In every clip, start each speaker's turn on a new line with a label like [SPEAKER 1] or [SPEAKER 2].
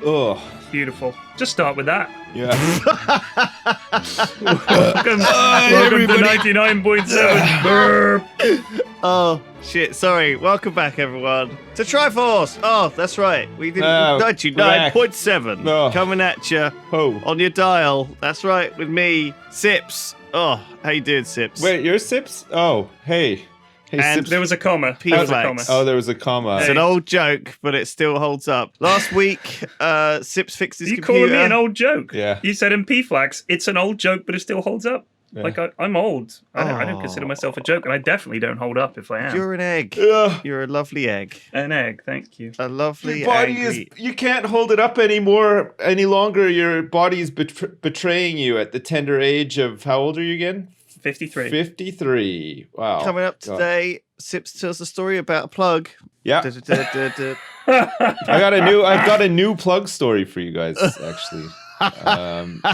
[SPEAKER 1] Oh,
[SPEAKER 2] Beautiful. Just start with that.
[SPEAKER 1] yeah.
[SPEAKER 2] Welcome to 99.7 Burp.
[SPEAKER 3] Oh, shit. Sorry. Welcome back, everyone, to Triforce. Oh, that's right. We did 99.7
[SPEAKER 1] Oh.
[SPEAKER 3] coming at you on your dial. That's right, with me, Sips. Oh, how you doing, Sips?
[SPEAKER 1] Wait, you're Sips? Oh, hey. Hey,
[SPEAKER 3] And
[SPEAKER 1] Sips.
[SPEAKER 2] There was a comma.
[SPEAKER 3] P
[SPEAKER 2] There was a
[SPEAKER 3] flags.
[SPEAKER 2] comma.
[SPEAKER 1] Oh, there was a comma.
[SPEAKER 3] It's an old joke, but it still holds up. Last week, Sips fixed his
[SPEAKER 2] You
[SPEAKER 3] computer.
[SPEAKER 2] calling me an old joke?
[SPEAKER 1] Yeah.
[SPEAKER 2] You said in P-Flax, it's an old joke, but it still holds up.
[SPEAKER 1] Yeah.
[SPEAKER 2] Like, I'm old. I don't consider myself a joke, and I definitely don't hold up if I am.
[SPEAKER 3] You're an egg.
[SPEAKER 1] Ugh.
[SPEAKER 3] You're a lovely egg.
[SPEAKER 2] An egg, thank you.
[SPEAKER 3] A lovely
[SPEAKER 1] Your body
[SPEAKER 3] angry...
[SPEAKER 1] you can't hold it up any longer. Your body is betraying you at the tender age of, how old are you again?
[SPEAKER 2] 53.
[SPEAKER 1] 53. Wow.
[SPEAKER 3] Coming up
[SPEAKER 1] God.
[SPEAKER 3] today, Sips tells a story about a plug.
[SPEAKER 1] Yeah.
[SPEAKER 3] Da-da-da-da-da.
[SPEAKER 1] I've got a new plug story for you guys, actually.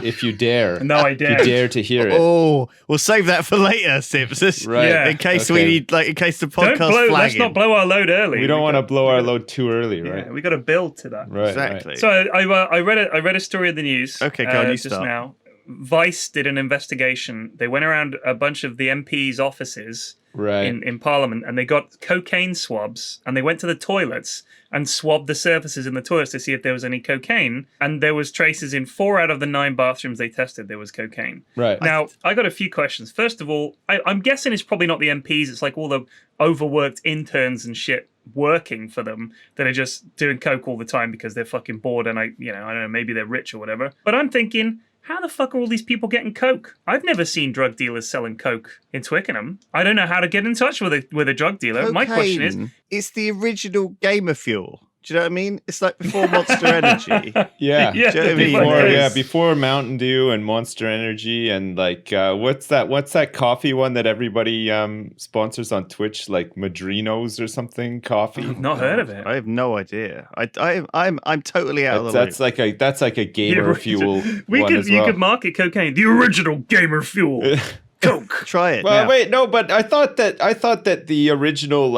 [SPEAKER 1] If you dare.
[SPEAKER 2] No, I
[SPEAKER 1] If you
[SPEAKER 2] dare.
[SPEAKER 1] dare to hear it.
[SPEAKER 3] Oh, we'll save that for later, Sips.
[SPEAKER 1] Right.
[SPEAKER 2] Yeah.
[SPEAKER 3] In case
[SPEAKER 1] Okay.
[SPEAKER 3] we need, in case the
[SPEAKER 2] Don't
[SPEAKER 3] podcast
[SPEAKER 2] blow.
[SPEAKER 3] flagging.
[SPEAKER 2] Let's not blow our load early.
[SPEAKER 1] We don't want to blow our load too early,
[SPEAKER 2] Yeah,
[SPEAKER 1] right?
[SPEAKER 2] we got to build to that.
[SPEAKER 1] Right.
[SPEAKER 3] Exactly.
[SPEAKER 2] So I read a story in the news.
[SPEAKER 3] Okay, go on, you
[SPEAKER 2] just
[SPEAKER 3] start.
[SPEAKER 2] now. Vice did an investigation. They went around a bunch of the MPs' offices
[SPEAKER 1] Right.
[SPEAKER 2] in Parliament, and they got cocaine swabs, and they went to the toilets and swabbed the surfaces in the toilets to see if there was any cocaine, and there was traces in 4 out of the 9 bathrooms they tested. There was cocaine.
[SPEAKER 1] Right.
[SPEAKER 2] Now, I got a few questions. First of all, I'm guessing it's probably not the MPs. It's like all the overworked interns and shit working for them that are just doing coke all the time because they're fucking bored, and I don't know, maybe they're rich or whatever. But I'm thinking, how the fuck are all these people getting coke? I've never seen drug dealers selling coke in Twickenham. I don't know how to get in touch with a drug dealer. My question is,
[SPEAKER 3] Cocaine, it's the original gamer fuel. Do you know what I mean? It's like before Monster Energy.
[SPEAKER 1] Yeah.
[SPEAKER 3] Do
[SPEAKER 2] yeah,
[SPEAKER 3] you know what I mean?
[SPEAKER 1] Before,
[SPEAKER 3] Yes.
[SPEAKER 1] before Mountain Dew and Monster Energy and what's that coffee one that everybody sponsors on Twitch, like Madrinos or something coffee?
[SPEAKER 2] I've not heard of it.
[SPEAKER 3] I have no idea. I'm totally out of the
[SPEAKER 1] That's
[SPEAKER 3] loop.
[SPEAKER 1] like a gamer fuel
[SPEAKER 2] We
[SPEAKER 1] one
[SPEAKER 2] could
[SPEAKER 1] as well.
[SPEAKER 2] you could market cocaine, the original gamer fuel, coke.
[SPEAKER 3] Try it.
[SPEAKER 1] Well,
[SPEAKER 3] now.
[SPEAKER 1] wait, no, but I thought that the original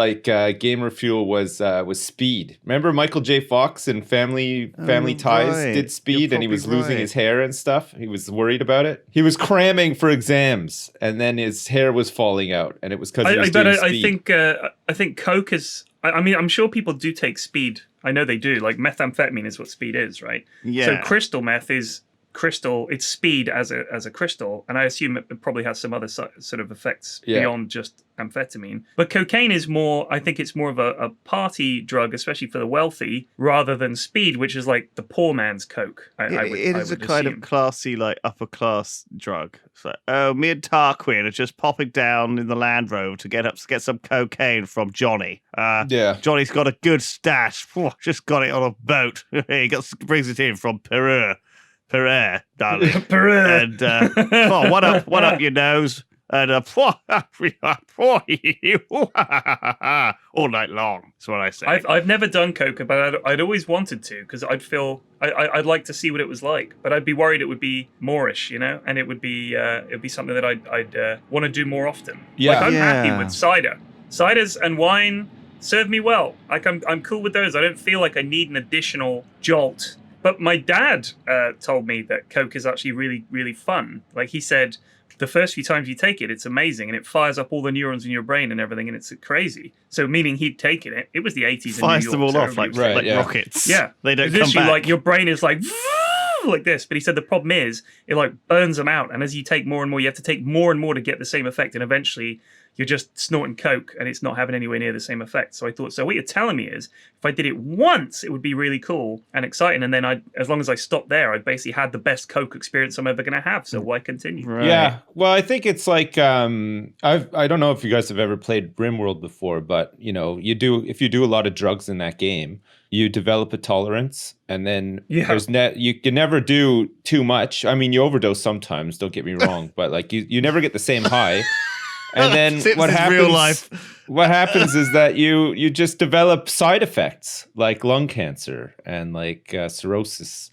[SPEAKER 1] gamer fuel was Speed. Remember Michael J. Fox in Family Ties
[SPEAKER 3] right.
[SPEAKER 1] did Speed,
[SPEAKER 3] You're
[SPEAKER 1] and he was
[SPEAKER 3] probably
[SPEAKER 1] losing
[SPEAKER 3] right.
[SPEAKER 1] his hair and stuff. He was worried about it. He was cramming for exams, and then his hair was falling out, and it was because he was doing Speed.
[SPEAKER 2] I think coke is. I mean, I'm sure people do take speed. I know they do. Like methamphetamine is what speed is, right?
[SPEAKER 3] Yeah.
[SPEAKER 2] So crystal meth is crystal. It's speed as a crystal, and I assume it probably has some other sort of effects beyond just amphetamine. But cocaine is more. I think it's more of a party drug, especially for the wealthy, rather than speed, which is like the poor man's coke.
[SPEAKER 3] It is a kind
[SPEAKER 2] assume.
[SPEAKER 3] of classy, like upper class drug. It's like, oh, me and Tarquin are just popping down in the Land Rover to get some cocaine from Johnny.
[SPEAKER 1] Yeah.
[SPEAKER 3] Johnny's got a good stash. Just got it on a boat. He brings it in from Peru, darling.
[SPEAKER 2] Peru.
[SPEAKER 3] And what up your nose? And all night long. That's what I say.
[SPEAKER 2] I've never done coke, but I'd always wanted to because I'd feel I'd like to see what it was like, but I'd be worried it would be moreish, and it would be something that I'd want to do more often.
[SPEAKER 1] Yeah.
[SPEAKER 2] Like I'm happy
[SPEAKER 3] Yeah.
[SPEAKER 2] with cider. Ciders and wine serve me well. Like I'm cool with those. I don't feel like I need an additional jolt. But my dad told me that coke is actually really, really fun. Like he said, the first few times you take it, it's amazing, and it fires up all the neurons in your brain and everything, and it's crazy. So meaning he'd taken it. It was the 80s
[SPEAKER 3] Fires
[SPEAKER 2] in
[SPEAKER 3] them
[SPEAKER 2] New York.
[SPEAKER 3] all
[SPEAKER 2] so
[SPEAKER 3] off like,
[SPEAKER 2] everybody was
[SPEAKER 1] Right, yeah.
[SPEAKER 3] rockets.
[SPEAKER 2] yeah,
[SPEAKER 3] They don't come
[SPEAKER 2] literally,
[SPEAKER 3] back.
[SPEAKER 2] like your brain is like like this. But he said the problem is it like burns them out, and as you take more and more, you have to take more and more to get the same effect, and eventually you're just snorting coke and it's not having anywhere near the same effect. So I thought, so what you're telling me is if I did it once, it would be really cool and exciting, and then as long as I stopped there, I basically had the best coke experience I'm ever going to have. So why continue?
[SPEAKER 3] Right.
[SPEAKER 1] Yeah, well, I think it's like I don't know if you guys have ever played RimWorld before, but if you do a lot of drugs in that game, you develop a tolerance, and then you can never do too much. I mean, you overdose sometimes. Don't get me wrong, but like you never get the same high. And then
[SPEAKER 3] Sips
[SPEAKER 1] what
[SPEAKER 3] is
[SPEAKER 1] happens?
[SPEAKER 3] real life.
[SPEAKER 1] What happens is that you just develop side effects like lung cancer and like cirrhosis.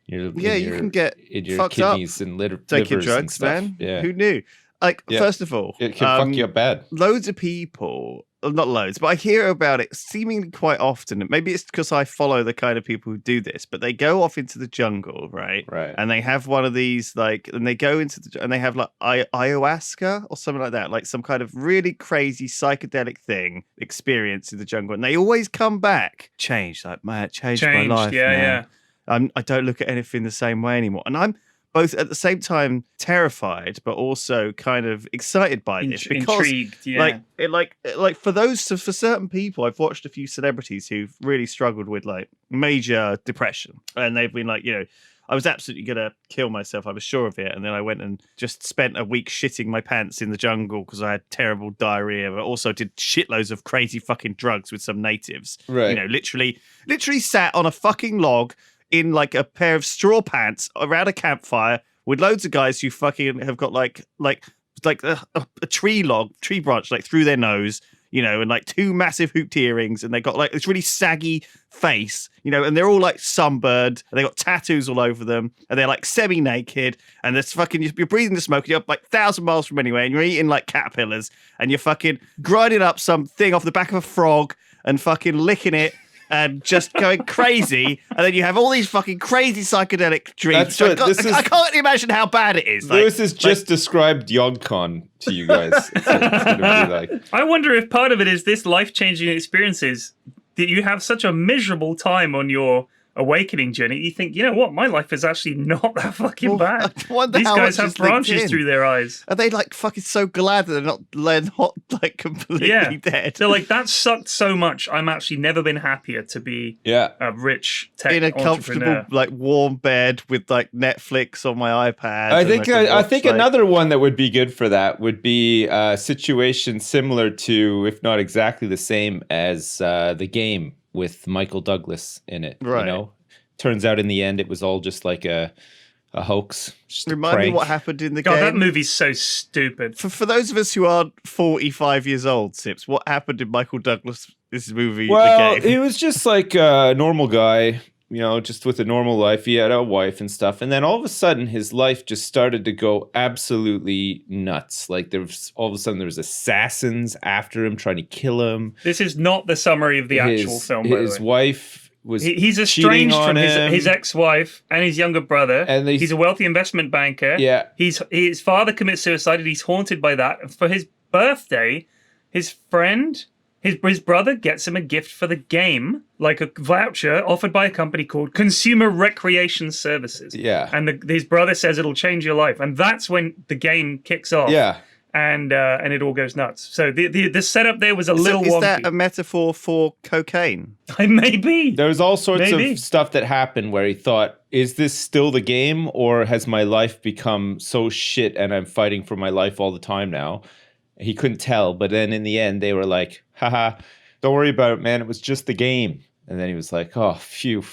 [SPEAKER 1] You
[SPEAKER 3] can get
[SPEAKER 1] in your
[SPEAKER 3] fucked
[SPEAKER 1] kidneys
[SPEAKER 3] up
[SPEAKER 1] and
[SPEAKER 3] taking
[SPEAKER 1] livers
[SPEAKER 3] drugs,
[SPEAKER 1] and stuff.
[SPEAKER 3] man.
[SPEAKER 1] Yeah.
[SPEAKER 3] Who knew? Like,
[SPEAKER 1] Yeah.
[SPEAKER 3] first of all,
[SPEAKER 1] It can fuck you up bad.
[SPEAKER 3] loads of people not loads, but I hear about it seemingly quite often. Maybe it's because I follow the kind of people who do this, but they go off into the jungle, right?
[SPEAKER 1] Right.
[SPEAKER 3] And they have one of these, like, and they go into and they have like ayahuasca or something like that, like some kind of really crazy psychedelic thing experience in the jungle. And they always come back changed, like, man, it changed my life.
[SPEAKER 2] Yeah.
[SPEAKER 3] I don't look at anything the same way anymore. And I'm both at the same time terrified, but also kind of excited by this because,
[SPEAKER 2] intrigued, yeah.
[SPEAKER 3] like for certain people, I've watched a few celebrities who've really struggled with like major depression, and they've been like, I was absolutely gonna kill myself. I was sure of it, and then I went and just spent a week shitting my pants in the jungle because I had terrible diarrhea, but also did shitloads of crazy fucking drugs with some natives.
[SPEAKER 1] Right.
[SPEAKER 3] Literally sat on a fucking log in like a pair of straw pants around a campfire with loads of guys who fucking have got like a tree branch like through their nose, and like two massive hooped earrings, and they got like this really saggy face, and they're all like sunburned, and they got tattoos all over them, and they're like semi-naked, and there's fucking you're breathing the smoke, you're like 1,000 miles from anywhere, and you're eating like caterpillars, and you're fucking grinding up something off the back of a frog and fucking licking it. And just going crazy, and then you have all these fucking crazy psychedelic dreams. I can't imagine how bad it is.
[SPEAKER 1] Lewis has just described YogCon to you guys. It's gonna be like.
[SPEAKER 2] I wonder if part of it is this life-changing experiences that you have such a miserable time on your awakening journey. You think, you know what, my life is actually not that fucking bad. These guys have branches through their eyes.
[SPEAKER 3] Are they like fucking so glad that they're not like completely dead?
[SPEAKER 2] They're like, that sucked so much. I'm actually never been happier to be a rich tech
[SPEAKER 3] in a
[SPEAKER 2] entrepreneur.
[SPEAKER 3] comfortable, like warm bed with like Netflix on my iPad.
[SPEAKER 1] I think another one that would be good for that would be a situation similar to, if not exactly the same as The Game with Michael Douglas in it.
[SPEAKER 3] Right.
[SPEAKER 1] Turns out in the end it was all just like a hoax.
[SPEAKER 3] Remind me what happened in the game.
[SPEAKER 2] God, that movie's so stupid.
[SPEAKER 3] For those of us who aren't 45 years old, Sips, what happened in Michael Douglas' movie,
[SPEAKER 1] The Game?
[SPEAKER 3] He
[SPEAKER 1] was just like a normal guy, just with a normal life. He had a wife and stuff. And then all of a sudden his life just started to go absolutely nuts. Like all of a sudden there was assassins after him trying to kill him.
[SPEAKER 2] This is not the summary of the actual film, by the way.
[SPEAKER 1] His wife was
[SPEAKER 2] he's estranged from his ex-wife and his younger brother. And he's a wealthy investment banker.
[SPEAKER 1] Yeah.
[SPEAKER 2] His father commits suicide and he's haunted by that. And for his birthday, his friend... His brother gets him a gift for the game, like a voucher offered by a company called Consumer Recreation Services.
[SPEAKER 1] Yeah.
[SPEAKER 2] And his brother says it'll change your life. And that's when the game kicks off.
[SPEAKER 1] Yeah.
[SPEAKER 2] And it all goes nuts. So the setup there was a little wonky.
[SPEAKER 3] Is that a metaphor for cocaine?
[SPEAKER 2] Maybe.
[SPEAKER 1] There was all sorts of stuff that happened where he thought, is this still the game, or has my life become so shit and I'm fighting for my life all the time now? He couldn't tell, but then in the end, they were like, haha, don't worry about it, man. It was just the game. And then he was like, oh, phew.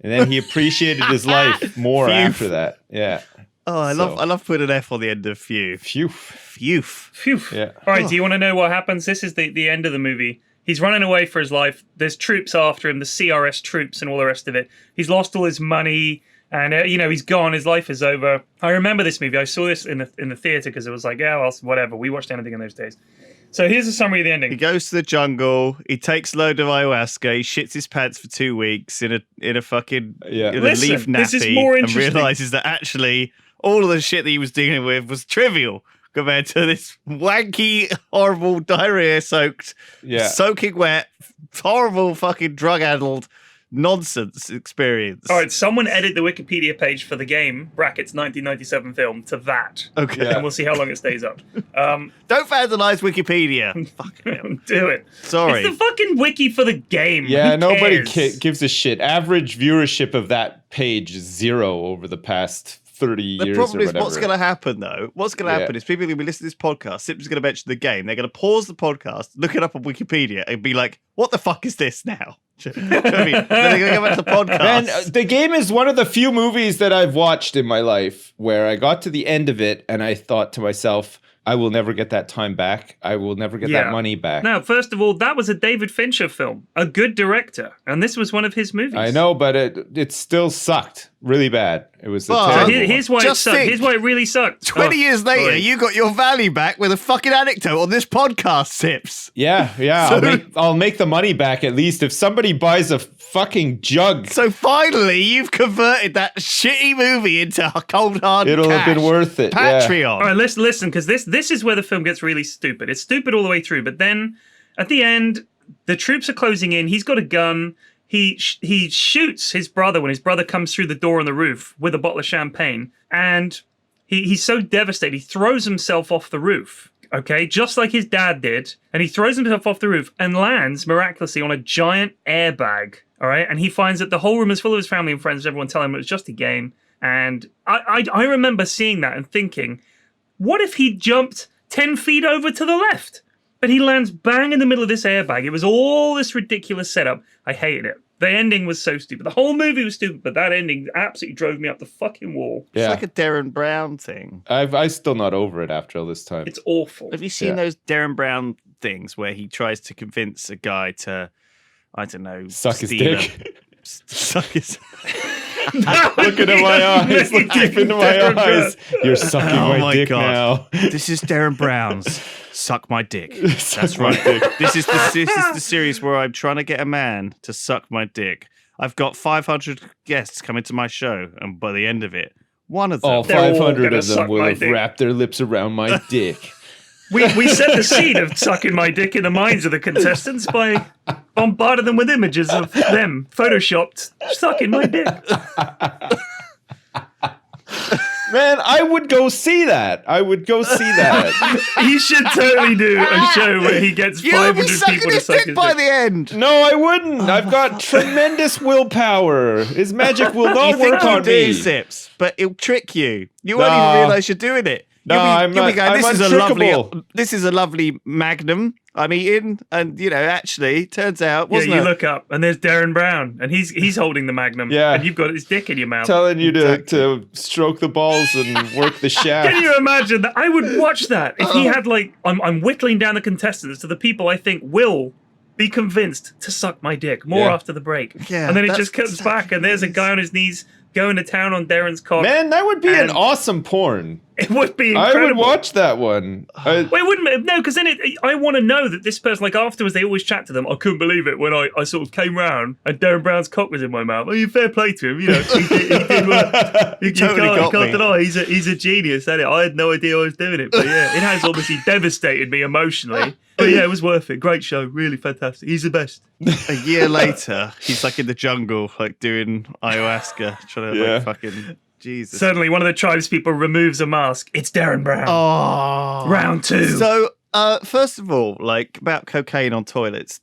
[SPEAKER 1] And then he appreciated his life more after that. Yeah.
[SPEAKER 3] Oh, I love putting an F on the end of phew.
[SPEAKER 1] Phew.
[SPEAKER 3] Phew.
[SPEAKER 2] Phew.
[SPEAKER 1] Yeah.
[SPEAKER 2] All right, do you want to know what happens? This is the end of the movie. He's running away for his life. There's troops after him, the CRS troops and all the rest of it. He's lost all his money. And, he's gone. His life is over. I remember this movie. I saw this in the theater because it was like, yeah, well, whatever. We watched anything in those days. So here's a summary of the ending.
[SPEAKER 3] He goes to the jungle. He takes a load of ayahuasca. He shits his pants for 2 weeks in a fucking leaf nappy.
[SPEAKER 2] This is more interesting.
[SPEAKER 3] And realizes that actually all of the shit that he was dealing with was trivial compared to this wanky, horrible, diarrhea-soaked, soaking wet, horrible, fucking drug-addled nonsense experience.
[SPEAKER 2] All right, someone edit the Wikipedia page for the game, brackets 1997 film, to that.
[SPEAKER 3] Okay.
[SPEAKER 2] And we'll see how long it stays up.
[SPEAKER 3] Don't vandalize Wikipedia. Fucking
[SPEAKER 2] do it.
[SPEAKER 3] Sorry.
[SPEAKER 2] It's the fucking wiki for the game.
[SPEAKER 1] Yeah, nobody gives a shit. Average viewership of that page is 0 over the past 30 years.
[SPEAKER 3] The problem is,
[SPEAKER 1] whatever.
[SPEAKER 3] what's going to happen, though? What's going to happen is people are going to be listening to this podcast. Sips is going to mention the game. They're going to pause the podcast, look it up on Wikipedia, and be like, what the fuck is this now? Then they're going to go back to the podcast.
[SPEAKER 1] Man, the game is one of the few movies that I've watched in my life where I got to the end of it and I thought to myself, I will never get that time back. I will never get that money back.
[SPEAKER 2] Now, first of all, that was a David Fincher film, a good director, and this was one of his movies.
[SPEAKER 1] I know, but it still sucked really bad. It was
[SPEAKER 3] Well,
[SPEAKER 1] terrible.
[SPEAKER 2] Here's why it sucked. Here's why it really sucked.
[SPEAKER 3] 20 years later, you got your value back with a fucking anecdote on this podcast, Sips.
[SPEAKER 1] Yeah. I'll make the money back at least if somebody buys a fucking jug.
[SPEAKER 3] So finally, you've converted that shitty movie into a cold hard
[SPEAKER 1] It'll
[SPEAKER 3] cash.
[SPEAKER 1] have been worth it.
[SPEAKER 3] Patreon.
[SPEAKER 1] Yeah.
[SPEAKER 2] All right, listen, because this is where the film gets really stupid. It's stupid all the way through, but then at the end, the troops are closing in. He's got a gun. He shoots his brother when his brother comes through the door on the roof with a bottle of champagne, and he's so devastated he throws himself off the roof. Okay, just like his dad did, and he throws himself off the roof and lands miraculously on a giant airbag. All right, and he finds that the whole room is full of his family and friends. Everyone telling him it was just a game, and I remember seeing that and thinking, what if he jumped 10 feet over to the left? But he lands bang in the middle of this airbag. It was all this ridiculous setup. I hated it. The ending was so stupid. The whole movie was stupid, but that ending absolutely drove me up the fucking wall.
[SPEAKER 3] It's like a Darren Brown thing.
[SPEAKER 1] I'm still not over it after all this time.
[SPEAKER 2] It's awful.
[SPEAKER 3] Have you seen those Darren Brown things where he tries to convince a guy to, I don't know,
[SPEAKER 1] Suck his dick?
[SPEAKER 3] Suck his...
[SPEAKER 1] Looking in my eyes, look deep into my eyes. You're sucking my dick now.
[SPEAKER 3] This is Darren Brown's Suck My Dick. That's right. This is the series where I'm trying to get a man to suck my dick. I've got 500 guests coming to my show, and by the end of it, one of them...
[SPEAKER 1] All 500 of them will have wrapped their lips around my dick.
[SPEAKER 2] We set the seed of sucking my dick in the minds of the contestants by bombarding them with images of them photoshopped sucking my dick.
[SPEAKER 1] Man, I would go see that.
[SPEAKER 2] He should totally do a show where he gets 500 people to suck his dick
[SPEAKER 3] by the end.
[SPEAKER 1] No, I wouldn't. I've got tremendous willpower. His magic will not work on me.
[SPEAKER 3] Sips, but it'll trick you. You won't even realize you're doing it.
[SPEAKER 1] I'm untrickable.
[SPEAKER 3] This is a lovely magnum I'm eating, and actually, turns out, wasn't it?
[SPEAKER 2] You look up, and there's Darren Brown, and he's holding the magnum, and you've got his dick in your mouth,
[SPEAKER 1] telling you to stroke the balls and work the shaft.
[SPEAKER 2] Can you imagine that? I would watch that if he had I'm whittling down the contestants to the people I think will be convinced to suck my dick more after the break, and then it just comes back, and there's a guy on his knees going to town on Darren's cock.
[SPEAKER 1] Man, that would be an awesome porn.
[SPEAKER 2] It would be incredible.
[SPEAKER 1] I would watch that one.
[SPEAKER 2] Wait, wouldn't it? No, because then I want to know that this person, afterwards, they always chat to them. I couldn't believe it when I sort of came round and Darren Brown's cock was in my mouth. Well, fair play to him. He did well. You can't deny he's a genius at it. I had no idea I was doing it, but it has obviously devastated me emotionally. But it was worth it. Great show, really fantastic. He's the best.
[SPEAKER 3] A year later, he's in the jungle, doing ayahuasca, trying to fucking. Jesus.
[SPEAKER 2] Suddenly, one of the tribes people removes a mask. It's Darren Brown.
[SPEAKER 3] Oh,
[SPEAKER 2] round 2.
[SPEAKER 3] So, first of all, about cocaine on toilets.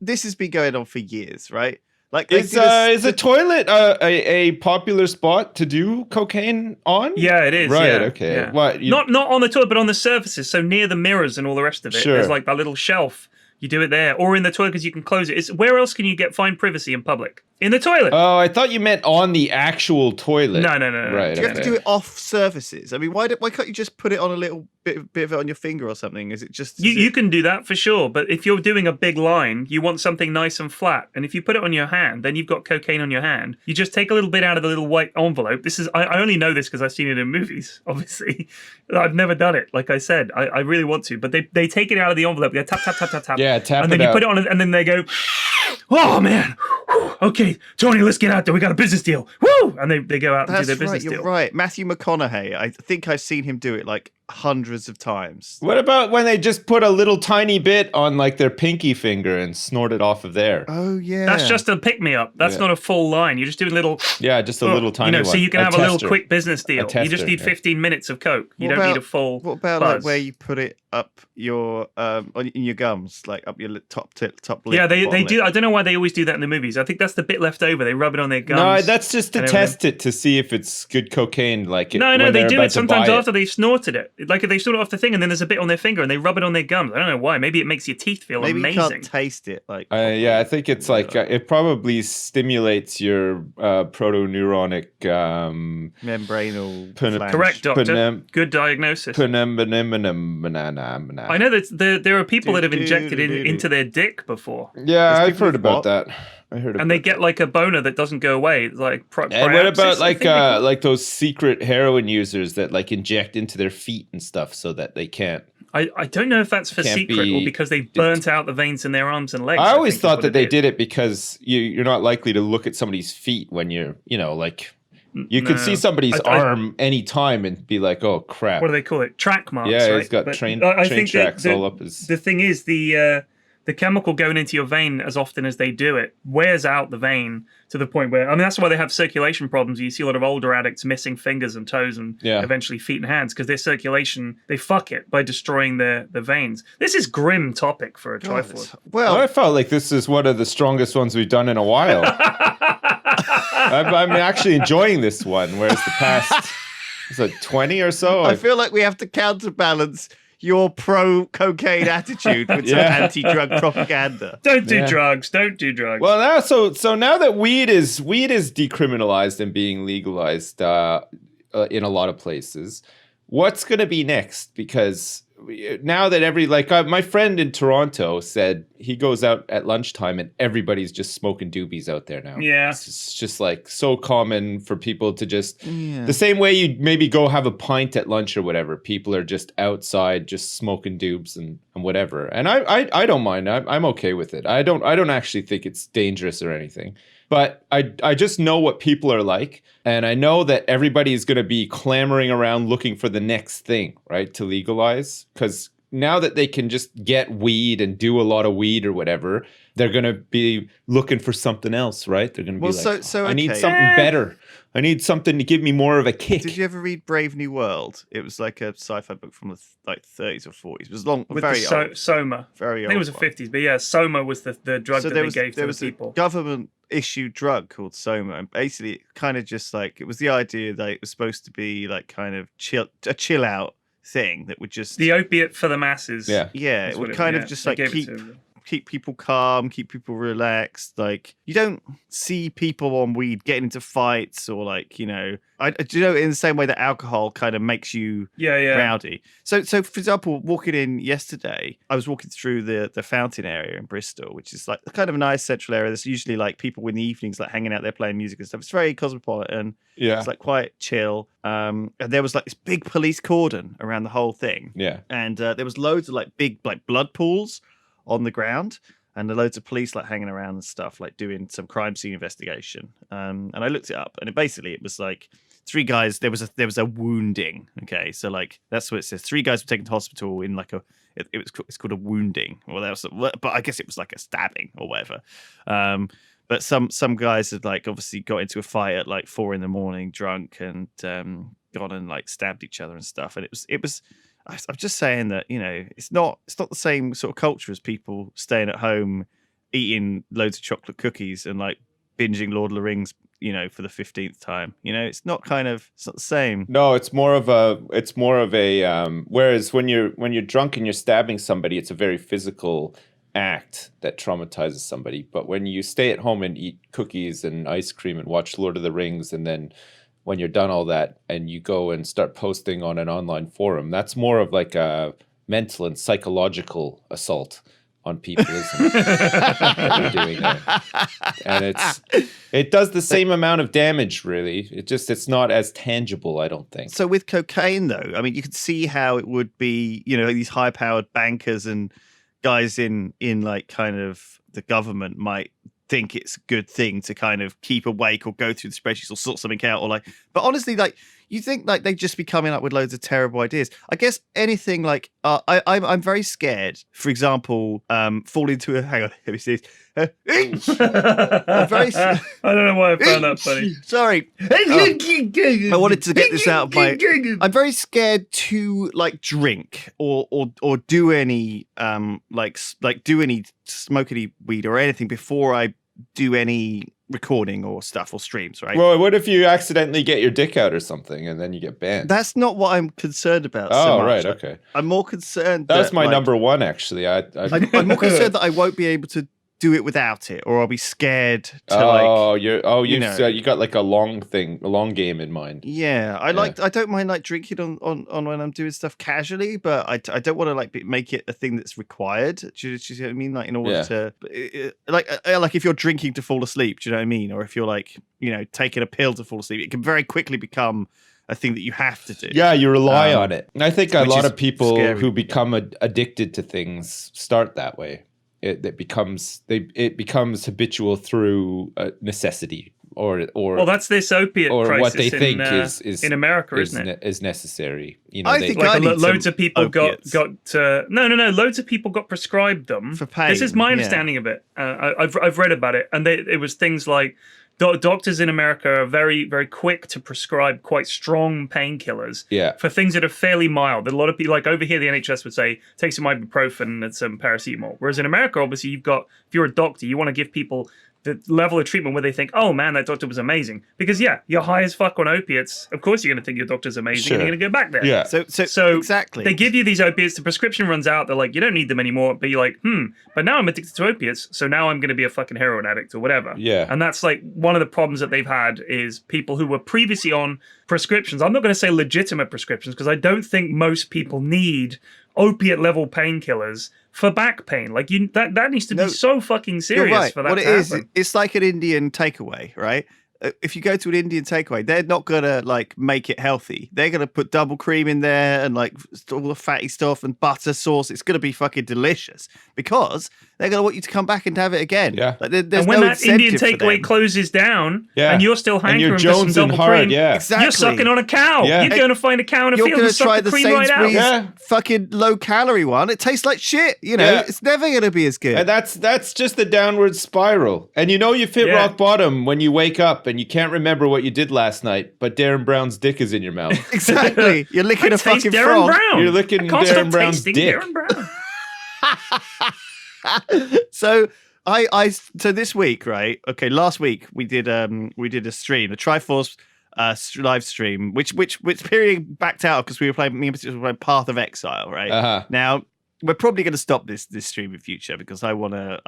[SPEAKER 3] This has been going on for years, right?
[SPEAKER 1] Is a toilet a popular spot to do cocaine on?
[SPEAKER 2] Yeah, it is.
[SPEAKER 1] Right.
[SPEAKER 2] Yeah,
[SPEAKER 1] okay.
[SPEAKER 2] Yeah.
[SPEAKER 1] What?
[SPEAKER 2] Not on the toilet, but on the surfaces. So near the mirrors and all the rest of it.
[SPEAKER 1] Sure.
[SPEAKER 2] There's that little shelf. You do it there, or in the toilet because you can close it. Where else can you find privacy in public? In the toilet.
[SPEAKER 1] Oh, I thought you meant on the actual toilet.
[SPEAKER 2] No.
[SPEAKER 1] Right.
[SPEAKER 3] Do you have to do it off surfaces? I mean, why can't you just put it on a little bit of it on your finger or something? Is it just...
[SPEAKER 2] You can do that for sure, but if you're doing a big line, you want something nice and flat. And if you put it on your hand, then you've got cocaine on your hand. You just take a little bit out of the little white envelope. I only know this because I've seen it in movies, obviously. I've never done it, like I said. I really want to, but they take it out of the envelope. They go tap, tap, tap, tap, tap.
[SPEAKER 1] Yeah, tap
[SPEAKER 2] and then
[SPEAKER 1] it
[SPEAKER 2] you
[SPEAKER 1] out.
[SPEAKER 2] put it on, and then they go, oh, man. Okay, Tony, let's get out there. We got a business deal. Woo! And they go out and do their business deal.
[SPEAKER 3] You're right. Matthew McConaughey. I think I've seen him do it hundreds of times.
[SPEAKER 1] What about when they just put a little tiny bit on their pinky finger and snort it off of there?
[SPEAKER 3] Oh yeah,
[SPEAKER 2] that's just a pick me up. That's not a full line. You're just doing little.
[SPEAKER 1] Yeah, just a little tiny one.
[SPEAKER 2] So you can have a little quick business deal.
[SPEAKER 1] Tester,
[SPEAKER 2] you just need 15 minutes of coke. You don't need a full.
[SPEAKER 3] What about where you put it your in your gums, like up your top lip.
[SPEAKER 2] Yeah, they do.
[SPEAKER 3] Lip.
[SPEAKER 2] I don't know why they always do that in the movies. I think that's the bit left over. They rub it on their gums.
[SPEAKER 1] No, that's just to test it to see if it's good cocaine. Like
[SPEAKER 2] no, they do it sometimes after they've snorted it. Like if they snort it off the thing, and then there's a bit on their finger, and they rub it on their gums. I don't know why. Maybe it makes your teeth feel amazing.
[SPEAKER 3] Maybe you can't taste it. Like
[SPEAKER 1] yeah, I think it's like it probably stimulates your protoneuronic
[SPEAKER 3] membranal.
[SPEAKER 2] Correct, doctor. Good diagnosis. I know that there are people that have injected it into their dick before.
[SPEAKER 1] Yeah, I've heard about that.
[SPEAKER 2] And they get like a boner that doesn't go away. Like,
[SPEAKER 1] and what about like those secret heroin users that like inject into their feet and stuff so that they can't?
[SPEAKER 2] I don't know if that's for secret or because they burnt out the veins in their arms and legs.
[SPEAKER 1] I always thought that they did it because you're not likely to look at somebody's feet when you're, like. You could see somebody's arm anytime and be like, "Oh crap!"
[SPEAKER 2] What do they call it? Track marks.
[SPEAKER 1] Yeah,
[SPEAKER 2] right?
[SPEAKER 1] he's got train tracks all up his.
[SPEAKER 2] The thing is, the chemical going into your vein as often as they do it wears out the vein to the point where that's why they have circulation problems. You see a lot of older addicts missing fingers and toes and eventually feet and hands because their circulation they fuck it by destroying the veins. This is grim topic for a Triforce.
[SPEAKER 3] Well,
[SPEAKER 1] I felt like this is one of the strongest ones we've done in a while. I'm actually enjoying this one, whereas the past is it 20 or so.
[SPEAKER 3] I feel like we have to counterbalance your pro-cocaine attitude with some anti-drug propaganda.
[SPEAKER 2] Don't do drugs. Don't do drugs.
[SPEAKER 1] Well, now so now that weed is decriminalized and being legalized in a lot of places, what's going to be next? Because now that my friend in Toronto said he goes out at lunchtime and everybody's just smoking doobies out there now.
[SPEAKER 2] Yeah.
[SPEAKER 1] It's just like so common for people to just the same way you maybe go have a pint at lunch or whatever. People are just outside just smoking doobs and whatever. And I don't mind. I'm okay with it. I don't actually think it's dangerous or anything. But I just know what people are like, and I know that everybody is going to be clamoring around looking for the next thing, right, to legalize. Because now that they can just get weed and do a lot of weed or whatever, they're going to be looking for something else, right? They're going to be I need something better. I need something to give me more of a kick.
[SPEAKER 3] Did you ever read Brave New World? It was like a sci-fi book from the 30s or 40s. It was long,
[SPEAKER 2] with
[SPEAKER 3] very old.
[SPEAKER 2] Soma.
[SPEAKER 3] Very old.
[SPEAKER 2] I think it was the 50s, but yeah, Soma was the drug that they gave to the people.
[SPEAKER 3] There was a government-issued drug called Soma, and basically it kind of just like, it was the idea that it was supposed to be like kind of a chill-out thing that would just...
[SPEAKER 2] The opiate for the masses.
[SPEAKER 3] Yeah, it would kind of just like keep people calm, keep people relaxed. Like, you don't see people on weed getting into fights or like, in the same way that alcohol kind of makes you rowdy. So for example, walking in yesterday, I was walking through the fountain area in Bristol, which is like kind of a nice central area. There's usually like people in the evenings like hanging out there playing music and stuff. It's very cosmopolitan.
[SPEAKER 1] Yeah.
[SPEAKER 3] It's like quite chill. And there was like this big police cordon around the whole thing.
[SPEAKER 1] Yeah.
[SPEAKER 3] And there was loads of like big like blood pools on the ground, and there loads of police like hanging around and stuff, like doing some crime scene investigation. And I looked it up, and it was like 3 guys. There was a wounding. Okay, so like that's what it says. 3 guys were taken to hospital in like it's called a wounding. But I guess it was like a stabbing or whatever. But some guys had like obviously got into a fight at like 4 a.m, drunk, and gone and like stabbed each other and stuff. And it was. I'm just saying that, it's not the same sort of culture as people staying at home, eating loads of chocolate cookies and like binging Lord of the Rings, for the 15th time. It's not the same.
[SPEAKER 1] No, it's more of a whereas when you're drunk and you're stabbing somebody, it's a very physical act that traumatizes somebody. But when you stay at home and eat cookies and ice cream and watch Lord of the Rings, and then when you're done all that and you go and start posting on an online forum, that's more of like a mental and psychological assault on people, isn't it? That you're doing there. And it does the same amount of damage, really. It's not as tangible, I don't think.
[SPEAKER 3] So with cocaine, though, I mean, you could see how it would be, these high-powered bankers and guys in like kind of the government might think it's a good thing to kind of keep awake or go through the spreadsheets or sort something out, or like, but honestly, like, you think like they'd just be coming up with loads of terrible ideas. I guess anything like I'm very scared. For example, fall into a hang on, let me see. I'm very.
[SPEAKER 2] I don't know why I found that funny.
[SPEAKER 3] Sorry, I wanted to get this out of my. I'm very scared to like drink or do any do any smoke any weed or anything before I do any recording or stuff or streams, right?
[SPEAKER 1] Well, what if you accidentally get your dick out or something and then you get banned?
[SPEAKER 3] That's not what I'm concerned about.
[SPEAKER 1] Oh,
[SPEAKER 3] so much.
[SPEAKER 1] right, okay.
[SPEAKER 3] I'm more concerned.
[SPEAKER 1] That's my number one, actually.
[SPEAKER 3] I'm more concerned that I won't be able to do it without it, or I'll be scared to
[SPEAKER 1] you got like a long game in mind.
[SPEAKER 3] Yeah, I don't mind like drinking on when I'm doing stuff casually, but I don't want to like make it a thing that's required. Do you see what I mean? Like in order to like if you're drinking to fall asleep, do you know what I mean? Or if you're like taking a pill to fall asleep, it can very quickly become a thing that you have to do.
[SPEAKER 1] Yeah, you rely on it. And I think a lot of people
[SPEAKER 3] scary.
[SPEAKER 1] who become addicted to things start that way. It becomes habitual through necessity or
[SPEAKER 2] that's this opiate
[SPEAKER 1] or
[SPEAKER 2] crisis
[SPEAKER 1] what they think is
[SPEAKER 2] in America, isn't it?
[SPEAKER 1] Is necessary.
[SPEAKER 3] I think
[SPEAKER 2] loads of people
[SPEAKER 3] opiates.
[SPEAKER 2] loads of people got prescribed them
[SPEAKER 3] for pain.
[SPEAKER 2] This is my understanding of it. I've read about it, and it was things like doctors in America are very, very quick to prescribe quite strong painkillers for things that are fairly mild. A lot of people, like over here, the NHS would say, take some ibuprofen and some paracetamol. Whereas in America, obviously, if you're a doctor, you want to give people the level of treatment where they think, oh man, that doctor was amazing. Because you're high as fuck on opiates. Of course you're going to think your doctor's amazing and you're going to go back there.
[SPEAKER 1] Yeah.
[SPEAKER 3] So exactly.
[SPEAKER 2] They give you these opiates, the prescription runs out, they're like, you don't need them anymore. But you're like, but now I'm addicted to opiates, so now I'm going to be a fucking heroin addict or whatever.
[SPEAKER 1] Yeah.
[SPEAKER 2] And that's like one of the problems that they've had is people who were previously on prescriptions. I'm not going to say legitimate prescriptions because I don't think most people need opiate level painkillers for back pain. Like that needs to be so fucking serious for that to happen.
[SPEAKER 3] It's like an Indian takeaway, right? If you go to an Indian takeaway, they're not gonna like make it healthy. They're gonna put double cream in there and like all the fatty stuff and butter sauce. It's gonna be fucking delicious because they're gonna want you to come back and have it again.
[SPEAKER 1] Yeah.
[SPEAKER 3] Like, there's
[SPEAKER 2] and when
[SPEAKER 3] no
[SPEAKER 2] that Indian
[SPEAKER 3] incentive
[SPEAKER 2] takeaway closes down, and you're still hankering for some
[SPEAKER 1] jonesing
[SPEAKER 2] double
[SPEAKER 1] hard,
[SPEAKER 2] cream,
[SPEAKER 3] exactly.
[SPEAKER 2] You're sucking on a cow.
[SPEAKER 1] Yeah.
[SPEAKER 2] You're going to find a cow in a field and suck the cream right out.
[SPEAKER 3] Fucking low calorie one. It tastes like shit. It's never going to be as good.
[SPEAKER 1] And that's just the downward spiral. And you've hit rock bottom when you wake up and you can't remember what you did last night, but Darren Brown's dick is in your mouth.
[SPEAKER 3] Exactly. You're licking a fucking
[SPEAKER 2] Darren
[SPEAKER 3] frog.
[SPEAKER 2] Brown.
[SPEAKER 1] You're licking Darren Brown's dick.
[SPEAKER 2] Darren Brown.
[SPEAKER 3] So so this week, right? Okay, last week we did a stream, a Triforce live stream, which Pyrion backed out because we were playing. Me and Patricia were playing Path of Exile, right?
[SPEAKER 1] Uh-huh.
[SPEAKER 3] Now we're probably going to stop this stream in future because I want to.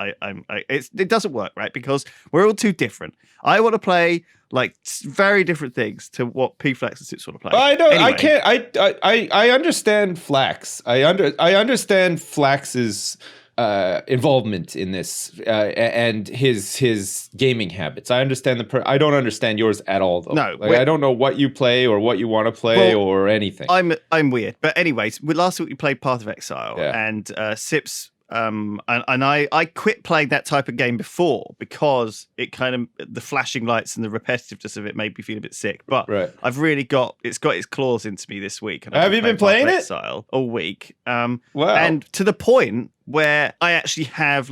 [SPEAKER 3] It doesn't work, right? Because we're all too different. I want to play like very different things to what P-Flax and Sips want to play.
[SPEAKER 1] I don't.
[SPEAKER 3] Anyway.
[SPEAKER 1] I can't. I understand Flax. I understand Flax's involvement in this and his gaming habits. I understand I don't understand yours at all, though.
[SPEAKER 3] No,
[SPEAKER 1] I don't know what you play or what you want to play or anything.
[SPEAKER 3] I'm weird, but anyways, last week we played Path of Exile, and Sips. And I quit playing that type of game before because it kind of the flashing lights and the repetitiveness of it made me feel a bit sick. But I've really got its claws into me this week. And
[SPEAKER 1] have you been playing it
[SPEAKER 3] all week?
[SPEAKER 1] Wow.
[SPEAKER 3] And to the point where I actually have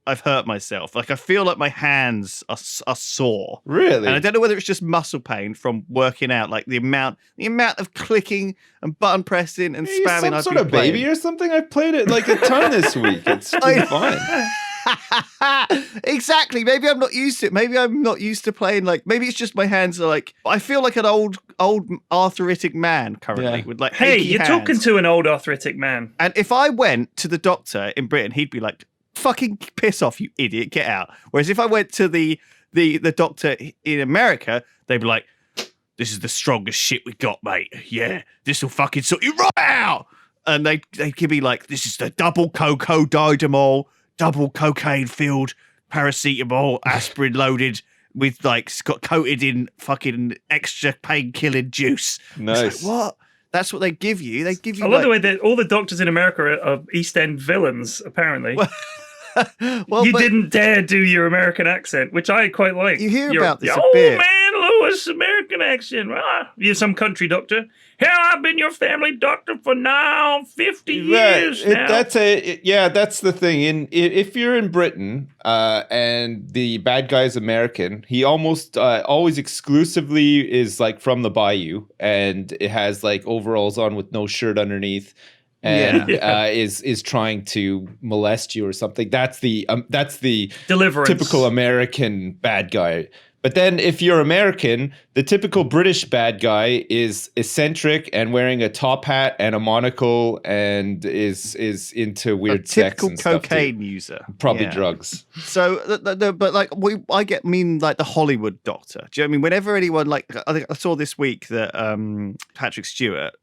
[SPEAKER 3] I've hurt myself. Like I feel like my hands are sore.
[SPEAKER 1] Really?
[SPEAKER 3] And I don't know whether it's just muscle pain from working out. Like the amount of clicking and button pressing and spamming.
[SPEAKER 1] Some sort of baby or something. I've played it like a ton this week. It's been fine.
[SPEAKER 3] Exactly. Maybe I'm not used to it. Maybe I'm not used to playing maybe it's just my hands are like. I feel like an old arthritic man currently with like.
[SPEAKER 2] Hey, you're
[SPEAKER 3] hands.
[SPEAKER 2] talking to an old arthritic man.
[SPEAKER 3] And if I went to the doctor in Britain, he'd be like, fucking piss off, you idiot, get out. Whereas if I went to the doctor in America, they'd be like, this is the strongest shit we got, mate. Yeah, this will fucking sort you right out. And they give me like, this is the double cocodidamol, double cocaine filled paracetamol, aspirin loaded with it's got coated in fucking extra pain killing juice.
[SPEAKER 1] Nice.
[SPEAKER 3] Like, what? That's what they give you. They give you.
[SPEAKER 2] I love the way that all the doctors in America are East End villains. Apparently,
[SPEAKER 3] well,
[SPEAKER 2] you didn't dare do your American accent, which I quite like.
[SPEAKER 3] You hear about this a
[SPEAKER 2] old
[SPEAKER 3] bit.
[SPEAKER 2] Man Lewis American accent. You're some country doctor. Hell, I've been your family doctor for now 50 years now.
[SPEAKER 1] That's the thing. If you're in Britain and the bad guy's American, he almost always exclusively is like from the bayou, and it has like overalls on with no shirt underneath, and is trying to molest you or something. That's the
[SPEAKER 2] Deliverance.
[SPEAKER 1] Typical American bad guy. But then if you're American, the typical British bad guy is eccentric and wearing a top hat and a monocle and is into weird sex and
[SPEAKER 3] typical cocaine user.
[SPEAKER 1] Probably drugs.
[SPEAKER 3] So, but like I mean like the Hollywood doctor. Do you know what I mean? Whenever anyone like, I think I saw this week that Patrick Stewart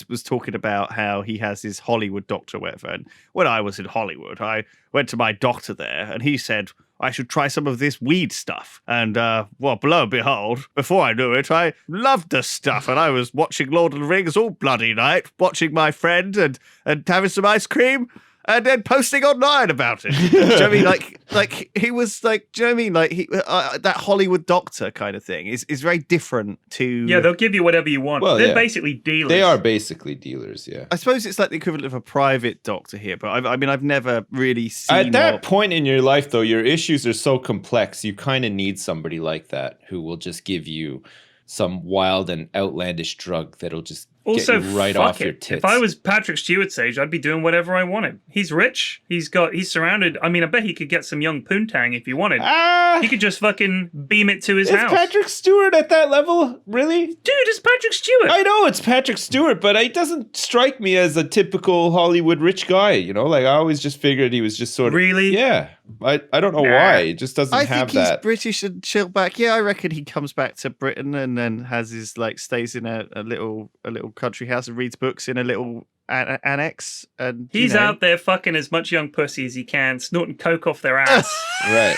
[SPEAKER 3] was talking about how he has his Hollywood doctor or whatever. And when I was in Hollywood, I went to my doctor there and he said, I should try some of this weed stuff. And, well, lo and behold, before I knew it, I loved the stuff. And I was watching Lord of the Rings all bloody night, watching my friend and having some ice cream. And then posting online about it. Do you know what I mean? Like he was like, do you know what I mean? Like he, that Hollywood doctor kind of thing is very different to.
[SPEAKER 2] Yeah, they'll give you whatever you want. They're basically dealers.
[SPEAKER 1] They are basically dealers. Yeah.
[SPEAKER 3] I suppose it's like the equivalent of a private doctor here, but I mean, I've never really seen.
[SPEAKER 1] At that point in your life, though, your issues are so complex. You kind of need somebody like that who will just give you some wild and outlandish drug that'll just
[SPEAKER 2] also
[SPEAKER 1] get you right off your tits.
[SPEAKER 2] If I was Patrick Stewart's age, I'd be doing whatever I wanted. He's rich. He's surrounded. I mean, I bet he could get some young poontang if he wanted. He could just fucking beam it to his house.
[SPEAKER 1] Is Patrick Stewart at that level? Really?
[SPEAKER 2] Dude, it's Patrick Stewart.
[SPEAKER 1] I know it's Patrick Stewart, but he doesn't strike me as a typical Hollywood rich guy, you know? Like, I always just figured he was just sort of...
[SPEAKER 2] Really?
[SPEAKER 1] Yeah. I don't know why. It just doesn't have that.
[SPEAKER 3] I think he's British and chill back. Yeah, I reckon he comes back to Britain and then has his, like, stays in a little country house and reads books in a little annex. And
[SPEAKER 2] he's out there fucking as much young pussy as he can, snorting coke off their ass.
[SPEAKER 1] Right.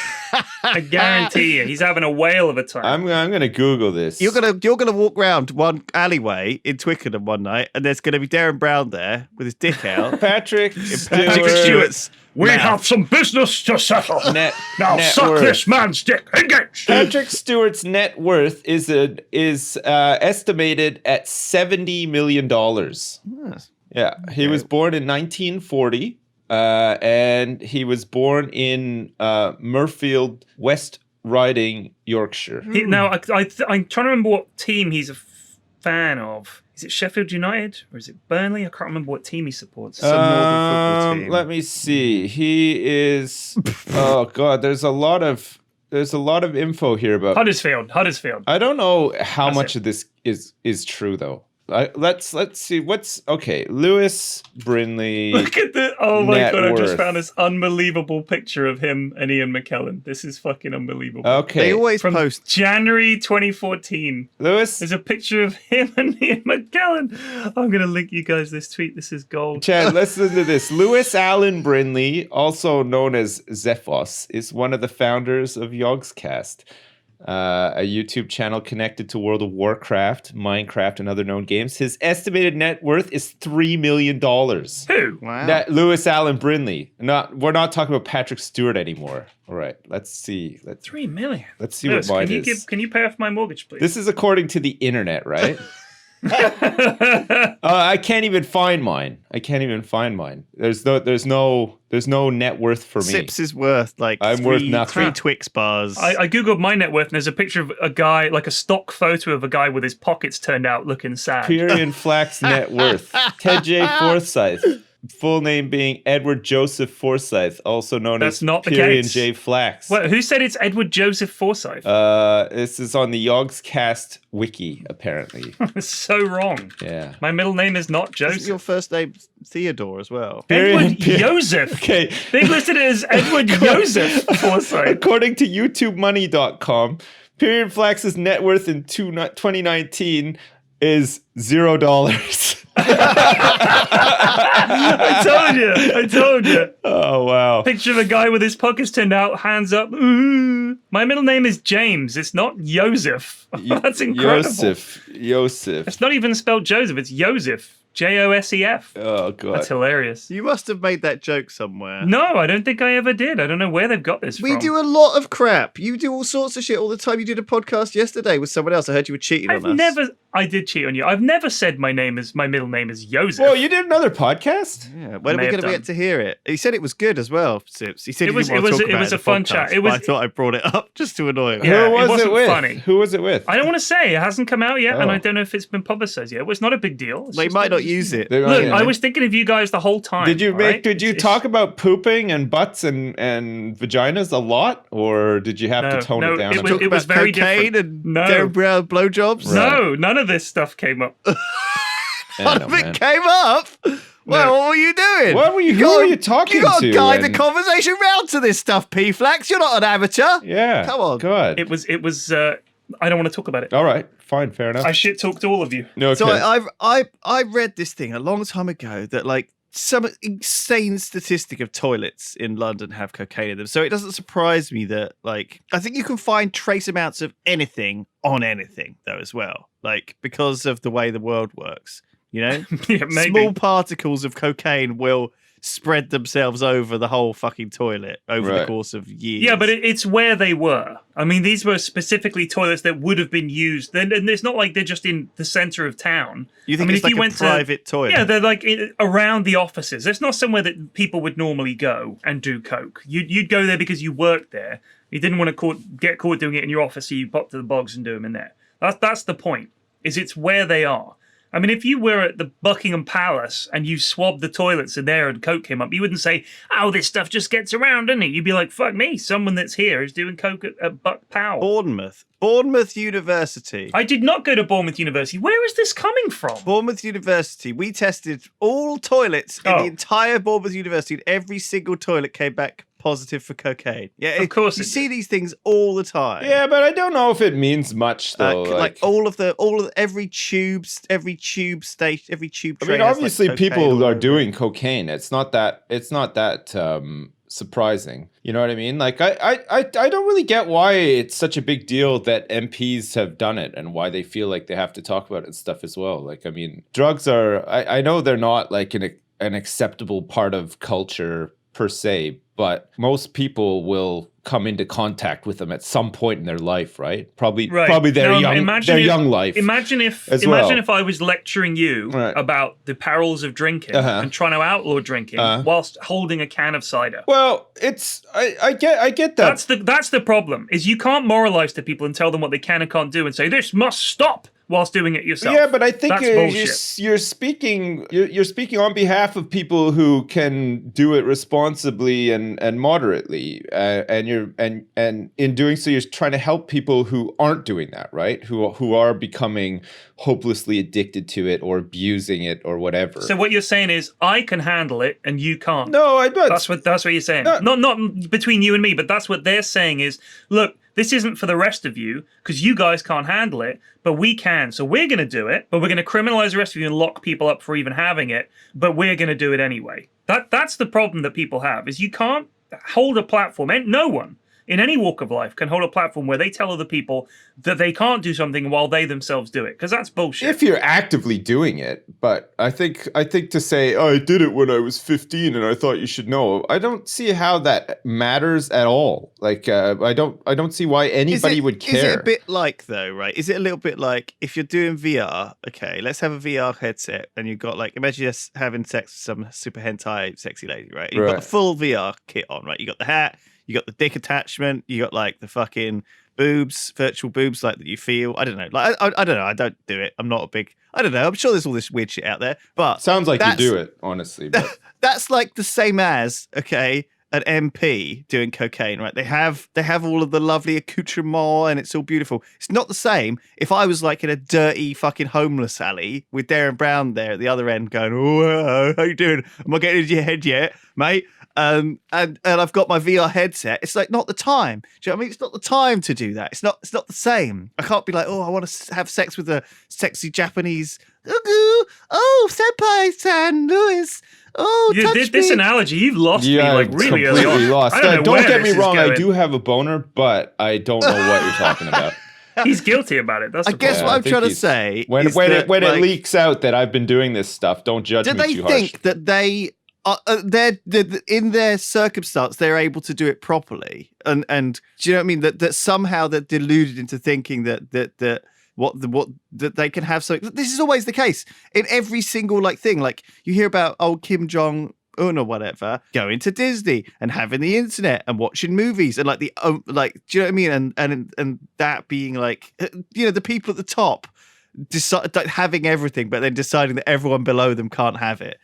[SPEAKER 2] I guarantee you, he's having a whale of a time.
[SPEAKER 1] I'm gonna Google this.
[SPEAKER 3] You're gonna walk around one alleyway in Twickenham one night, and there's gonna be Darren Brown there with his dick out.
[SPEAKER 1] Patrick
[SPEAKER 3] Stewart's.
[SPEAKER 2] We have some business to settle. Now suck
[SPEAKER 1] worth.
[SPEAKER 2] this man's dick. Engage.
[SPEAKER 1] Patrick Stewart's net worth is estimated at $70 million.
[SPEAKER 3] Yes.
[SPEAKER 1] Yeah, he was born in 1940, and he was born in Murfield, West Riding, Yorkshire.
[SPEAKER 2] Now, I'm trying to remember what team he's a fan of. Is it Sheffield United or is it Burnley? I can't remember what team he supports.
[SPEAKER 3] Some northern football team.
[SPEAKER 1] Let me see. He is. Oh God, there's a lot of info here about
[SPEAKER 2] Huddersfield.
[SPEAKER 1] I don't know how much of this is true though. Let's see. What's okay? Lewis Brinley.
[SPEAKER 2] Look at the. Oh my God!
[SPEAKER 1] worth.
[SPEAKER 2] I just found this unbelievable picture of him and Ian McKellen. This is fucking unbelievable.
[SPEAKER 1] Okay.
[SPEAKER 3] They always
[SPEAKER 2] From
[SPEAKER 3] post
[SPEAKER 2] January 2014.
[SPEAKER 1] Lewis.
[SPEAKER 2] There's a picture of him and Ian McKellen. I'm gonna link you guys this tweet. This is gold.
[SPEAKER 1] Chad, listen to this. Lewis Allen Brinley, also known as Zephos, is one of the founders of Yogscast, a YouTube channel connected to World of Warcraft, Minecraft, and other known games. His estimated net worth is $3 million.
[SPEAKER 2] Who?
[SPEAKER 3] Wow.
[SPEAKER 1] That Lewis Allen Brinley. We're not talking about Patrick Stewart anymore. All right, let's see.
[SPEAKER 2] $3 million.
[SPEAKER 1] Let's see what mine is.
[SPEAKER 2] Can you pay off my mortgage, please?
[SPEAKER 1] This is according to the internet, right? I can't even find mine. There's no net worth for me.
[SPEAKER 3] Sips is worth like
[SPEAKER 1] I'm worth nothing.
[SPEAKER 3] 3 Twix bars.
[SPEAKER 2] I googled my net worth and there's a picture of a guy, like a stock photo of a guy with his pockets turned out looking sad.
[SPEAKER 1] Pyrion Flax net worth. Ted J. Forsyth. Full name being Edward Joseph Forsyth, also known
[SPEAKER 2] That's
[SPEAKER 1] as
[SPEAKER 2] not the
[SPEAKER 1] Pyrion
[SPEAKER 2] case.
[SPEAKER 1] J. Flax.
[SPEAKER 2] Wait, who said it's Edward Joseph Forsyth?
[SPEAKER 1] This is on the Yogscast wiki, apparently.
[SPEAKER 2] It's so wrong.
[SPEAKER 1] Yeah.
[SPEAKER 2] My middle name is not
[SPEAKER 3] Isn't
[SPEAKER 2] Joseph.
[SPEAKER 3] your first name Theodore as well?
[SPEAKER 2] Edward Joseph.
[SPEAKER 1] Okay.
[SPEAKER 2] They listed it as Edward Joseph Forsyth.
[SPEAKER 1] According to YouTubemoney.com, Pyrion Flax's net worth in 2019 is $0.
[SPEAKER 2] I told you.
[SPEAKER 1] Oh, wow.
[SPEAKER 2] Picture of a guy with his pockets turned out, hands up. Ooh. My middle name is James. It's not Joseph. That's incredible.
[SPEAKER 1] Yosef.
[SPEAKER 2] It's not even spelled Joseph. It's Joseph. JOSEF.
[SPEAKER 1] Oh, God.
[SPEAKER 2] That's hilarious.
[SPEAKER 3] You must have made that joke somewhere.
[SPEAKER 2] No, I don't think I ever did. I don't know where they've got this from.
[SPEAKER 3] We do a lot of crap. You do all sorts of shit all the time. You did a podcast yesterday with someone else. I heard you were cheating on us.
[SPEAKER 2] I did cheat on you. I've never said my middle name is Joseph.
[SPEAKER 1] Well, you did another podcast?
[SPEAKER 3] Yeah. When are we going to get to hear it? He said it was good as well, Sips. He said
[SPEAKER 2] it was a fun chat.
[SPEAKER 3] I thought I brought it up just to annoy him.
[SPEAKER 2] Yeah,
[SPEAKER 1] Who was it with?
[SPEAKER 2] Funny.
[SPEAKER 1] Who was it with?
[SPEAKER 2] I don't want to say. It hasn't come out yet, and I don't know if it's been publicized yet. It was not a big deal.
[SPEAKER 3] They might not use it.
[SPEAKER 2] Look, I was thinking of you guys the whole time.
[SPEAKER 1] Did you talk about pooping and butts and vaginas a lot, or did you have to tone it down?
[SPEAKER 2] It was very
[SPEAKER 3] cocaine
[SPEAKER 2] different.
[SPEAKER 3] and Darren Brown blowjobs?
[SPEAKER 2] Right. No, none of this stuff came up.
[SPEAKER 3] None of it came up? Well, what were you doing?
[SPEAKER 1] Who were you talking to?
[SPEAKER 3] You got to guide the conversation round to this stuff, P-Flax. You're not an amateur.
[SPEAKER 1] Yeah.
[SPEAKER 3] Come on.
[SPEAKER 1] Good.
[SPEAKER 2] It was. I don't want to talk about it.
[SPEAKER 1] All right. Fine. Fair enough.
[SPEAKER 2] I shit talked to all of you.
[SPEAKER 1] Okay.
[SPEAKER 3] So I read this thing a long time ago that like some insane statistic of toilets in London have cocaine in them. So it doesn't surprise me that like I think you can find trace amounts of anything on anything though as well. Like because of the way the world works, you know?
[SPEAKER 2] Yeah, maybe.
[SPEAKER 3] Small particles of cocaine will spread themselves over the whole fucking toilet over the course of years.
[SPEAKER 2] Yeah, but it's where they were. I mean, these were specifically toilets that would have been used. And it's not like they're just in the center of town.
[SPEAKER 3] You think it's like a private toilet?
[SPEAKER 2] Yeah, they're like around the offices. It's not somewhere that people would normally go and do coke. You'd go there because you worked there. You didn't want to get caught doing it in your office, so you pop to the bogs and do them in there. That's the point, is it's where they are. I mean, if you were at the Buckingham Palace and you swabbed the toilets in there and coke came up, you wouldn't say, oh, this stuff just gets around, doesn't it? You'd be like, fuck me, someone that's here is doing coke at Buck Powell.
[SPEAKER 3] Bournemouth University.
[SPEAKER 2] I did not go to Bournemouth University. Where is this coming from?
[SPEAKER 3] Bournemouth University. We tested all toilets in the entire Bournemouth University, and every single toilet came back positive for cocaine. Yeah,
[SPEAKER 2] of course.
[SPEAKER 3] You see these things all the time.
[SPEAKER 1] Yeah, but I don't know if it means much though.
[SPEAKER 3] Like every tube station, every tube train.
[SPEAKER 1] I mean, obviously people are doing
[SPEAKER 3] it.
[SPEAKER 1] cocaine. It's not that surprising. You know what I mean? Like I don't really get why it's such a big deal that MPs have done it and why they feel like they have to talk about it and stuff as well. Like, I mean, drugs are, I know they're not like an acceptable part of culture per se, but most people will come into contact with them at some point in their life, right? Probably their young life.
[SPEAKER 2] Imagine if I was lecturing you about the perils of drinking and trying to outlaw drinking whilst holding a can of cider.
[SPEAKER 1] Well, I get that.
[SPEAKER 2] That's the problem, is you can't moralize to people and tell them what they can and can't do and say this must stop whilst doing it yourself.
[SPEAKER 1] Yeah, but I think you're speaking on behalf of people who can do it responsibly and moderately, and in doing so, you're trying to help people who aren't doing that, right? Who are becoming hopelessly addicted to it or abusing it or whatever.
[SPEAKER 2] So what you're saying is, I can handle it and you can't.
[SPEAKER 1] No, I don't.
[SPEAKER 2] That's what you're saying. Not between you and me, but that's what they're saying is, look, this isn't for the rest of you because you guys can't handle it, but we can. So we're going to do it, but we're going to criminalize the rest of you and lock people up for even having it, but we're going to do it anyway. That's the problem that people have, is you can't hold a platform, and no one in any walk of life can hold a platform where they tell other people that they can't do something while they themselves do it, because that's bullshit.
[SPEAKER 1] If you're actively doing it, but I think to say, oh, I did it when I was 15 and I thought you should know, I don't see how that matters at all. Like, I don't see why anybody would care.
[SPEAKER 3] Is it a bit like, though, right? Is it a little bit like, if you're doing VR, okay, let's have a VR headset, and you've got, like, imagine just having sex with some super hentai sexy lady, right? You've got the full VR kit on, right? You got the hat, you got the dick attachment, you got like the fucking boobs, virtual boobs, like that you feel. I don't know. Like I don't know. I don't do it. I'm not a big. I don't know. I'm sure there's all this weird shit out there, but
[SPEAKER 1] sounds like you do it, honestly. But
[SPEAKER 3] that's like the same as an MP doing cocaine, right? They have all of the lovely accoutrement and it's all beautiful. It's not the same if I was like in a dirty fucking homeless alley with Darren Brown there at the other end going, oh, how you doing? Am I getting into your head yet, mate? And I've got my VR headset. It's like not the time. Do you know what I mean? It's not the time to do that. It's not the same. I can't be like, oh, I want to have sex with a sexy Japanese. Oh, senpai-san, Lewis. Oh,
[SPEAKER 2] this analogy, you've lost me like really early on.
[SPEAKER 1] Lost.
[SPEAKER 2] I don't
[SPEAKER 1] get me wrong, I do have a boner, but I don't know what you're talking about.
[SPEAKER 2] He's guilty about it. That's
[SPEAKER 3] I guess what I'm trying to say
[SPEAKER 1] when
[SPEAKER 3] is
[SPEAKER 1] it
[SPEAKER 3] that,
[SPEAKER 1] leaks out that I've been doing this stuff, don't judge me too harsh.
[SPEAKER 3] do they think that they're in their circumstance they're able to do it properly? And do you know what I mean? That somehow they're deluded into thinking that they can have something. This is always the case in every single thing. Like you hear about old Kim Jong Un or whatever going to Disney and having the internet and watching movies and do you know what I mean? And that being the people at the top having everything, but then deciding that everyone below them can't have it.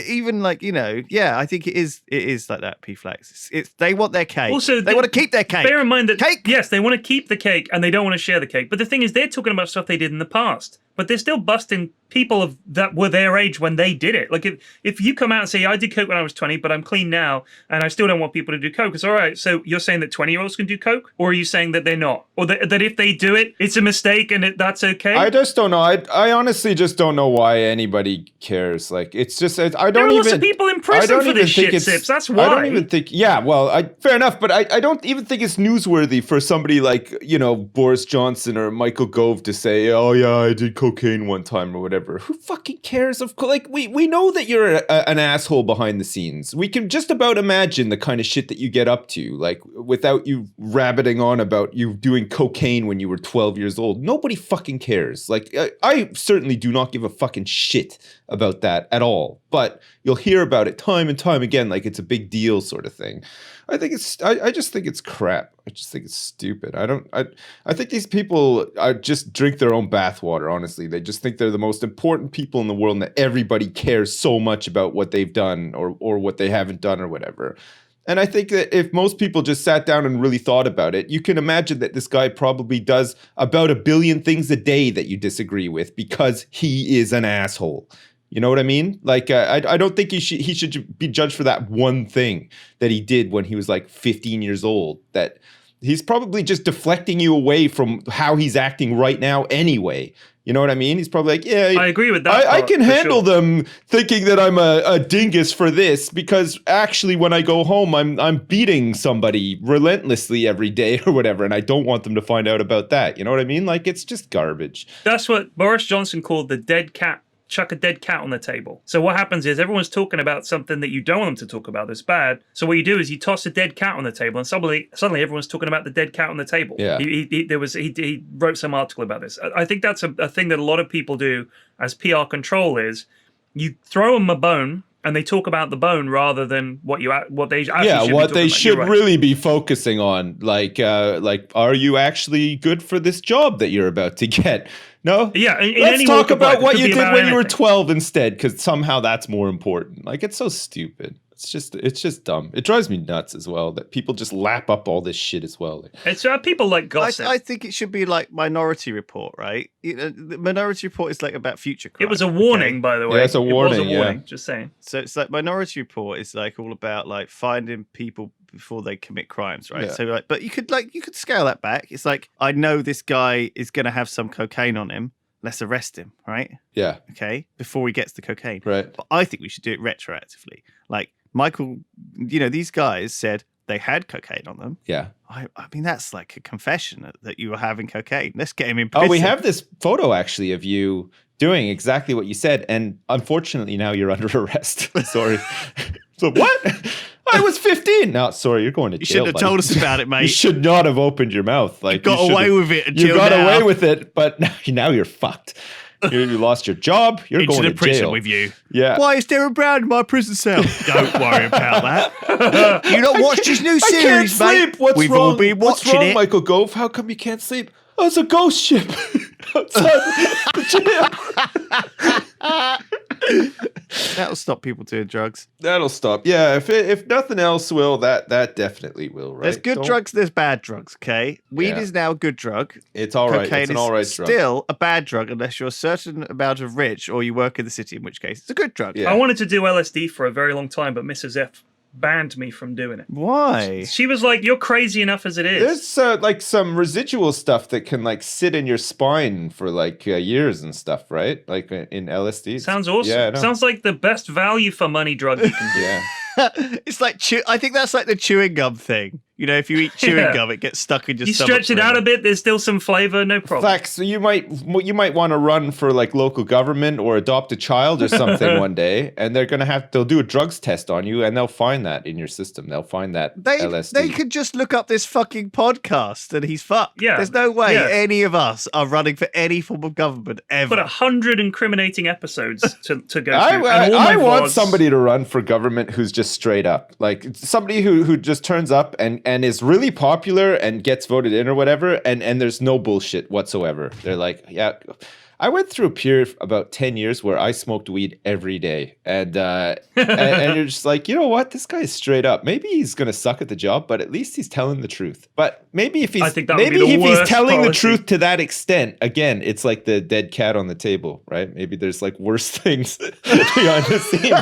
[SPEAKER 3] Even I think it is like that. P-Flex. It's they want their cake. Also, they want to keep their cake.
[SPEAKER 2] Bear in mind that
[SPEAKER 3] cake.
[SPEAKER 2] Yes, they want to keep the cake and they don't want to share the cake. But the thing is, they're talking about stuff they did in the past. But they're still busting people that were their age when they did it. Like if you come out and say, I did coke when I was 20, but I'm clean now, and I still don't want people to do coke. It's all right. So you're saying that 20-year-olds can do coke? Or are you saying that they're not? Or that if they do it, it's a mistake and that's okay?
[SPEAKER 1] I just don't know. I honestly just don't know why anybody cares. It's just, I don't
[SPEAKER 2] there are
[SPEAKER 1] even...
[SPEAKER 2] lots of people in prison for this shit, Sips. That's why.
[SPEAKER 1] I don't even think... Yeah, well, fair enough, but I don't even think it's newsworthy for somebody like, Boris Johnson or Michael Gove to say, oh yeah, I did cocaine one time or whatever. Who fucking cares? We know that you're an asshole behind the scenes. We can just about imagine the kind of shit that you get up to, without you rabbiting on about you doing cocaine when you were 12 years old. Nobody fucking cares. I certainly do not give a fucking shit about that at all. But you'll hear about it time and time again, like it's a big deal sort of thing. I just think it's crap. I just think it's stupid. I think these people just drink their own bathwater, honestly. They just think they're the most important people in the world and that everybody cares so much about what they've done or what they haven't done or whatever. And I think that if most people just sat down and really thought about it, you can imagine that this guy probably does about 1 billion things a day that you disagree with because he is an asshole. You know what I mean? I don't think he should be judged for that one thing that he did when he was 15 years old. That he's probably just deflecting you away from how he's acting right now anyway. You know what I mean? He's probably I
[SPEAKER 2] agree with that.
[SPEAKER 1] I can handle them thinking that I'm a dingus for this because actually when I go home, I'm beating somebody relentlessly every day or whatever, and I don't want them to find out about that. You know what I mean? It's just garbage.
[SPEAKER 2] That's what Boris Johnson called the dead cat. Chuck a dead cat on the table. So what happens is everyone's talking about something that you don't want them to talk about that's bad. So what you do is you toss a dead cat on the table, and suddenly everyone's talking about the dead cat on the table.
[SPEAKER 1] Yeah.
[SPEAKER 2] He wrote some article about this. I think that's a thing that a lot of people do as PR control is you throw them a bone and they talk about the bone rather than what they should
[SPEAKER 1] really be focusing on. Are you actually good for this job that you're about to get? No?
[SPEAKER 2] Yeah.
[SPEAKER 1] Let's talk about what you did when you were 12 instead, because somehow that's more important. It's so stupid. It's just dumb. It drives me nuts as well that people just lap up all this shit as well.
[SPEAKER 2] It's people like gossip.
[SPEAKER 3] I think it should be like Minority Report, right? The Minority Report is about future crime.
[SPEAKER 2] It was a warning, by the way.
[SPEAKER 1] Yeah, it's a warning.
[SPEAKER 2] It was a warning. Just saying.
[SPEAKER 3] So it's Minority Report is all about finding people before they commit crimes, right?
[SPEAKER 1] Yeah.
[SPEAKER 3] So but you could scale that back. It's I know this guy is going to have some cocaine on him. Let's arrest him, right?
[SPEAKER 1] Yeah.
[SPEAKER 3] Okay. Before he gets the cocaine.
[SPEAKER 1] Right.
[SPEAKER 3] But I think we should do it retroactively. Michael, these guys said they had cocaine on them.
[SPEAKER 1] Yeah.
[SPEAKER 3] I mean, that's a confession that you were having cocaine. Let's get him in prison.
[SPEAKER 1] Oh, we have this photo actually of you doing exactly what you said. And unfortunately, now you're under arrest. Sorry. So what? I was 15. No, sorry, you're going to jail.
[SPEAKER 3] You shouldn't have told us about it, mate.
[SPEAKER 1] You should not have opened your mouth.
[SPEAKER 3] You got away with it until
[SPEAKER 1] you got away with it, but now you're fucked. You lost your job. You're going to
[SPEAKER 3] prison
[SPEAKER 1] jail.
[SPEAKER 3] with you.
[SPEAKER 1] Yeah.
[SPEAKER 3] Why is Darren Brown in my prison cell? Don't worry about that. You not watched his new series,
[SPEAKER 1] I can't sleep.
[SPEAKER 3] mate?
[SPEAKER 1] What's
[SPEAKER 3] We've
[SPEAKER 1] wrong?
[SPEAKER 3] all been watching
[SPEAKER 1] What's wrong,
[SPEAKER 3] it.
[SPEAKER 1] Michael Gove? How come you can't sleep? Oh, it's a ghost ship outside the jail.
[SPEAKER 3] That'll stop people doing drugs.
[SPEAKER 1] That'll stop. Yeah, if nothing else will, that definitely will, right?
[SPEAKER 3] There's good drugs, there's bad drugs, okay? Weed is now a good drug.
[SPEAKER 1] It's all right.
[SPEAKER 3] Cocaine
[SPEAKER 1] it's an all right
[SPEAKER 3] is
[SPEAKER 1] drug.
[SPEAKER 3] still a bad drug unless you're a certain amount of rich or you work in the city, in which case it's a good drug.
[SPEAKER 1] Yeah.
[SPEAKER 2] I wanted to do LSD for a very long time, but Mrs. F banned me from doing it.
[SPEAKER 3] Why?
[SPEAKER 2] She was like, you're crazy enough as it is.
[SPEAKER 1] There's some residual stuff that can sit in your spine for years and stuff, right? In LSD.
[SPEAKER 2] Sounds awesome.
[SPEAKER 1] Yeah, I know.
[SPEAKER 2] Sounds like the best value for money drug you can do.
[SPEAKER 1] Yeah.
[SPEAKER 3] It's I think that's the chewing gum thing. You know, if you eat chewing gum, it gets stuck in your stomach.
[SPEAKER 2] You stretch it out a bit, there's still some flavor, no problem.
[SPEAKER 1] Facts. So you might want to run for like local government or adopt a child or something one day, and they'll do a drugs test on you, and they'll find that in your system. They'll find that LSD.
[SPEAKER 3] They could just look up this fucking podcast, and he's fucked.
[SPEAKER 2] Yeah,
[SPEAKER 3] there's no way any of us are running for any form of government ever.
[SPEAKER 2] But 100 incriminating episodes to go through.
[SPEAKER 1] I want somebody to run for government who's just straight up, like somebody who just turns up and is really popular and gets voted in or whatever, and there's no bullshit whatsoever. They're like, yeah, I went through a period about 10 years where I smoked weed every day. And and you're just like, you know what? This guy's straight up. Maybe he's going to suck at the job, but at least he's telling the truth. But maybe if he's telling the truth to that extent, again, it's like the dead cat on the table, right? Maybe there's like worse things behind the scene.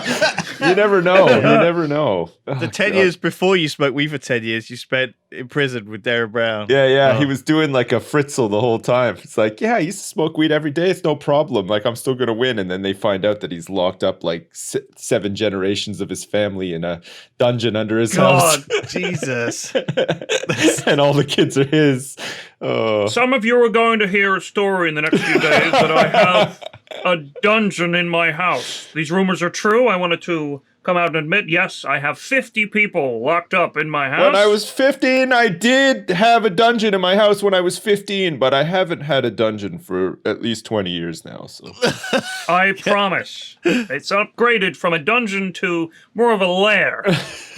[SPEAKER 1] You never know. You never know.
[SPEAKER 3] The 10 years before you smoked weed for 10 years, you spent in prison with Darren Brown.
[SPEAKER 1] Yeah. Oh. He was doing like a Fritzl the whole time. It's like, yeah, I used to smoke weed every day. It's no problem. Like, I'm still going to win. And then they find out that he's locked up like 7 generations of his family in a dungeon under his house.
[SPEAKER 3] Jesus.
[SPEAKER 1] And all the kids are his. Oh.
[SPEAKER 2] Some of you are going to hear a story in the next few days that I have a dungeon in my house. These rumors are true. I wanted to come out and admit, yes, I have 50 people locked up in my house.
[SPEAKER 1] When I was 15, I did have a dungeon in my house when I was 15, but I haven't had a dungeon for at least 20 years now. So
[SPEAKER 2] I promise. It's upgraded from a dungeon to more of a lair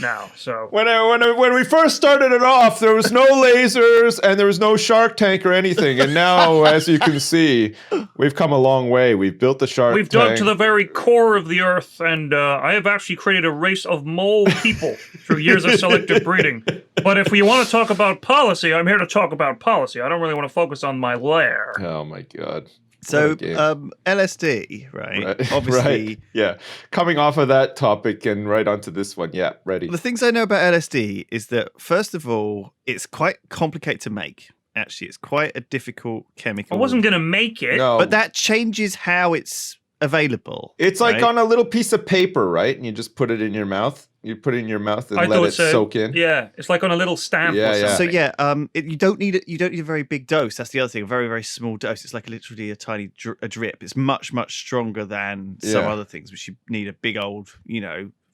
[SPEAKER 2] now. So
[SPEAKER 1] when we first started it off, there was no lasers and there was no Shark Tank or anything. And now, as you can see, we've come a long way. We've built the Shark Tank.
[SPEAKER 2] We've dug to the very core of the earth, and I have actually created a race of mole people through years of selective breeding. But if we want to talk about policy, I'm here to talk about policy. I don't really want to focus on my lair.
[SPEAKER 1] Oh my god.
[SPEAKER 3] So LSD, right? Obviously.
[SPEAKER 1] Right. Yeah. Coming off of that topic and right onto this one. Yeah, ready.
[SPEAKER 3] The things I know about LSD is that, first of all, it's quite complicated to make. Actually, it's quite a difficult chemical.
[SPEAKER 2] I wasn't going to make it.
[SPEAKER 1] No.
[SPEAKER 3] But that changes how it's available.
[SPEAKER 1] It's like on a little piece of paper, right? And you just put it in your mouth. You put it in your mouth and let it soak in.
[SPEAKER 2] Yeah, it's like on a little stamp or something.
[SPEAKER 3] So yeah, you don't need a very big dose. That's the other thing. A very, very small dose. It's like literally a tiny drip. It's much, much stronger than some other things, which you need a big old,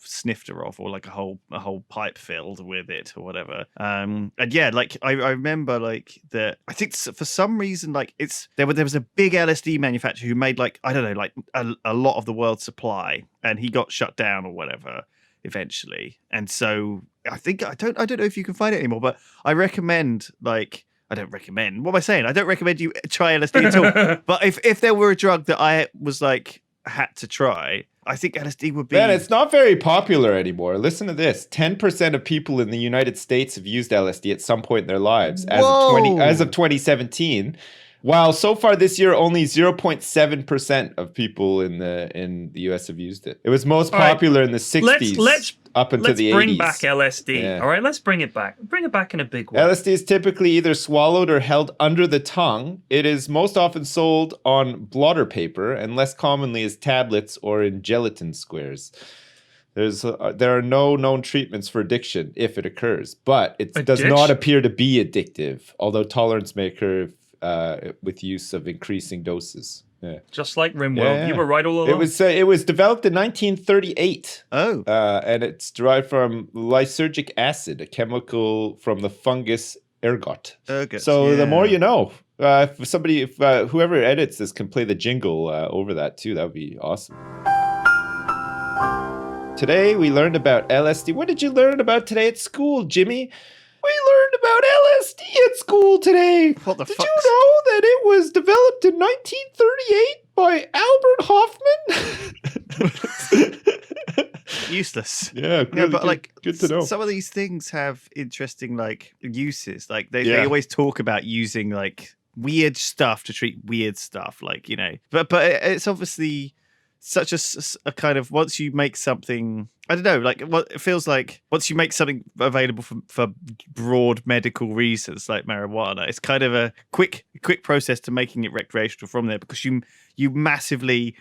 [SPEAKER 3] snifter of, or like a whole pipe filled with it or whatever. And yeah, like I remember like that. I think for some reason like there was a big LSD manufacturer who made like, I don't know, like a lot of the world's supply, and he got shut down or whatever eventually. And so I think I don't know if you can find it anymore, but I recommend like. I don't recommend. What am I saying? I don't recommend you try LSD at all. But if there were a drug that I was like had to try, I think LSD would be.
[SPEAKER 1] Man, it's not very popular anymore. Listen to this: 10% of people in the United States have used LSD at some point in their lives, as of 2017. While so far this year, only 0.7% of people in the US have used it. It was most popular in the 60s. Up into the 80s.
[SPEAKER 2] Let's bring back LSD. Yeah. All right, let's bring it back. Bring it back in a big way.
[SPEAKER 1] LSD is typically either swallowed or held under the tongue. It is most often sold on blotter paper and less commonly as tablets or in gelatin squares. There are no known treatments for addiction if it occurs, but it does not appear to be addictive, although tolerance may occur with use of increasing doses. Yeah.
[SPEAKER 2] Just like Rimworld. You were right all along.
[SPEAKER 1] It was developed in 1938.
[SPEAKER 3] Oh.
[SPEAKER 1] And it's derived from lysergic acid, a chemical from the fungus ergot. So the more you know. If whoever edits this can play the jingle over that too, that would be awesome. Today we learned about LSD. What did you learn about today at school, Jimmy? We learned about LSD at school today.
[SPEAKER 3] What the fuck?
[SPEAKER 1] Did you know that it was developed in 1938 by Albert Hoffman?
[SPEAKER 3] Useless.
[SPEAKER 1] Yeah, really but good to know.
[SPEAKER 3] Some of these things have interesting like uses. Like they always talk about using like weird stuff to treat weird stuff. Like but it's obviously such a kind of once you make something. I don't know, like what it feels like once you make something available for broad medical reasons like marijuana, it's kind of a quick process to making it recreational from there, because you massively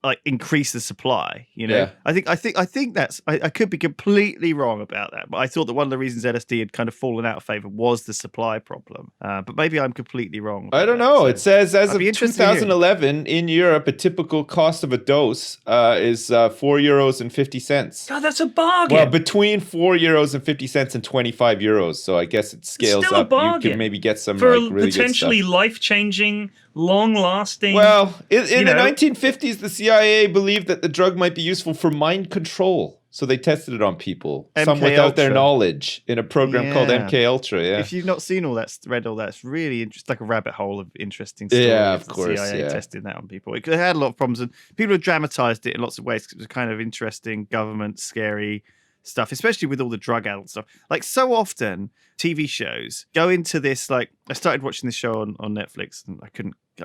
[SPEAKER 3] like increase the supply.
[SPEAKER 1] Yeah.
[SPEAKER 3] I think that's. I could be completely wrong about that, but I thought that one of the reasons LSD had kind of fallen out of favor was the supply problem. But maybe I'm completely wrong.
[SPEAKER 1] I don't know. It says as of
[SPEAKER 3] interested to hear.
[SPEAKER 1] 2011 in Europe, a typical cost of a dose is €4.50.
[SPEAKER 2] God, that's a bargain.
[SPEAKER 1] Well, between €4.50 and €25. So I guess it scales
[SPEAKER 2] Still a
[SPEAKER 1] up. You
[SPEAKER 2] bargain
[SPEAKER 1] can maybe get some
[SPEAKER 2] for
[SPEAKER 1] like really
[SPEAKER 2] potentially
[SPEAKER 1] good stuff.
[SPEAKER 2] life-changing, long-lasting.
[SPEAKER 1] Well, in the 1950s, the CIA believed that the drug might be useful for mind control. So they tested it on people, some without their knowledge, in a program called MK Ultra. Yeah.
[SPEAKER 3] If you've not seen all that, read all that, it's really interesting, like a rabbit hole of interesting stories.
[SPEAKER 1] Yeah, of course.
[SPEAKER 3] The CIA testing that on people. It had a lot of problems, and people have dramatized it in lots of ways because it was kind of interesting, government, scary stuff, especially with all the drug adult stuff. Like so often, TV shows go into this. Like I started watching this show on Netflix, and I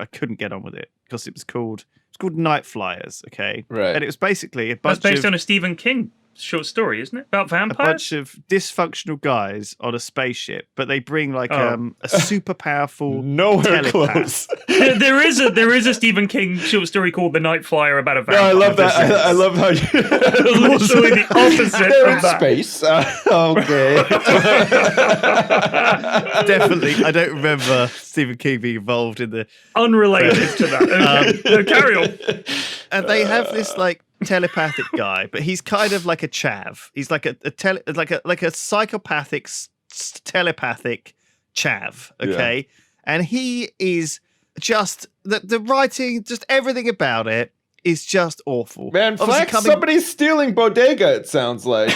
[SPEAKER 3] couldn't get on with it because it was called Night Flyers. Okay,
[SPEAKER 1] right,
[SPEAKER 3] and it was basically a bunch.
[SPEAKER 2] That's based on a Stephen King short story, isn't it? About vampires?
[SPEAKER 3] A bunch of dysfunctional guys on a spaceship, but they bring like a super powerful
[SPEAKER 1] nowhere
[SPEAKER 3] telepath.
[SPEAKER 1] close.
[SPEAKER 2] there is a Stephen King short story called The Night Flyer about a vampire.
[SPEAKER 1] No, I love that. I love how you
[SPEAKER 2] literally the opposite
[SPEAKER 1] They're
[SPEAKER 2] of
[SPEAKER 1] in
[SPEAKER 2] that.
[SPEAKER 1] space. Okay.
[SPEAKER 3] Definitely, I don't remember Stephen King being involved in the
[SPEAKER 2] Unrelated to that. Okay. No, carry on.
[SPEAKER 3] And they have this like telepathic guy, but he's kind of like a chav. He's like a psychopathic telepathic chav. Okay, and he is just the writing, just everything about it is just awful.
[SPEAKER 1] Man, Flex, somebody's stealing Bodega. It sounds like.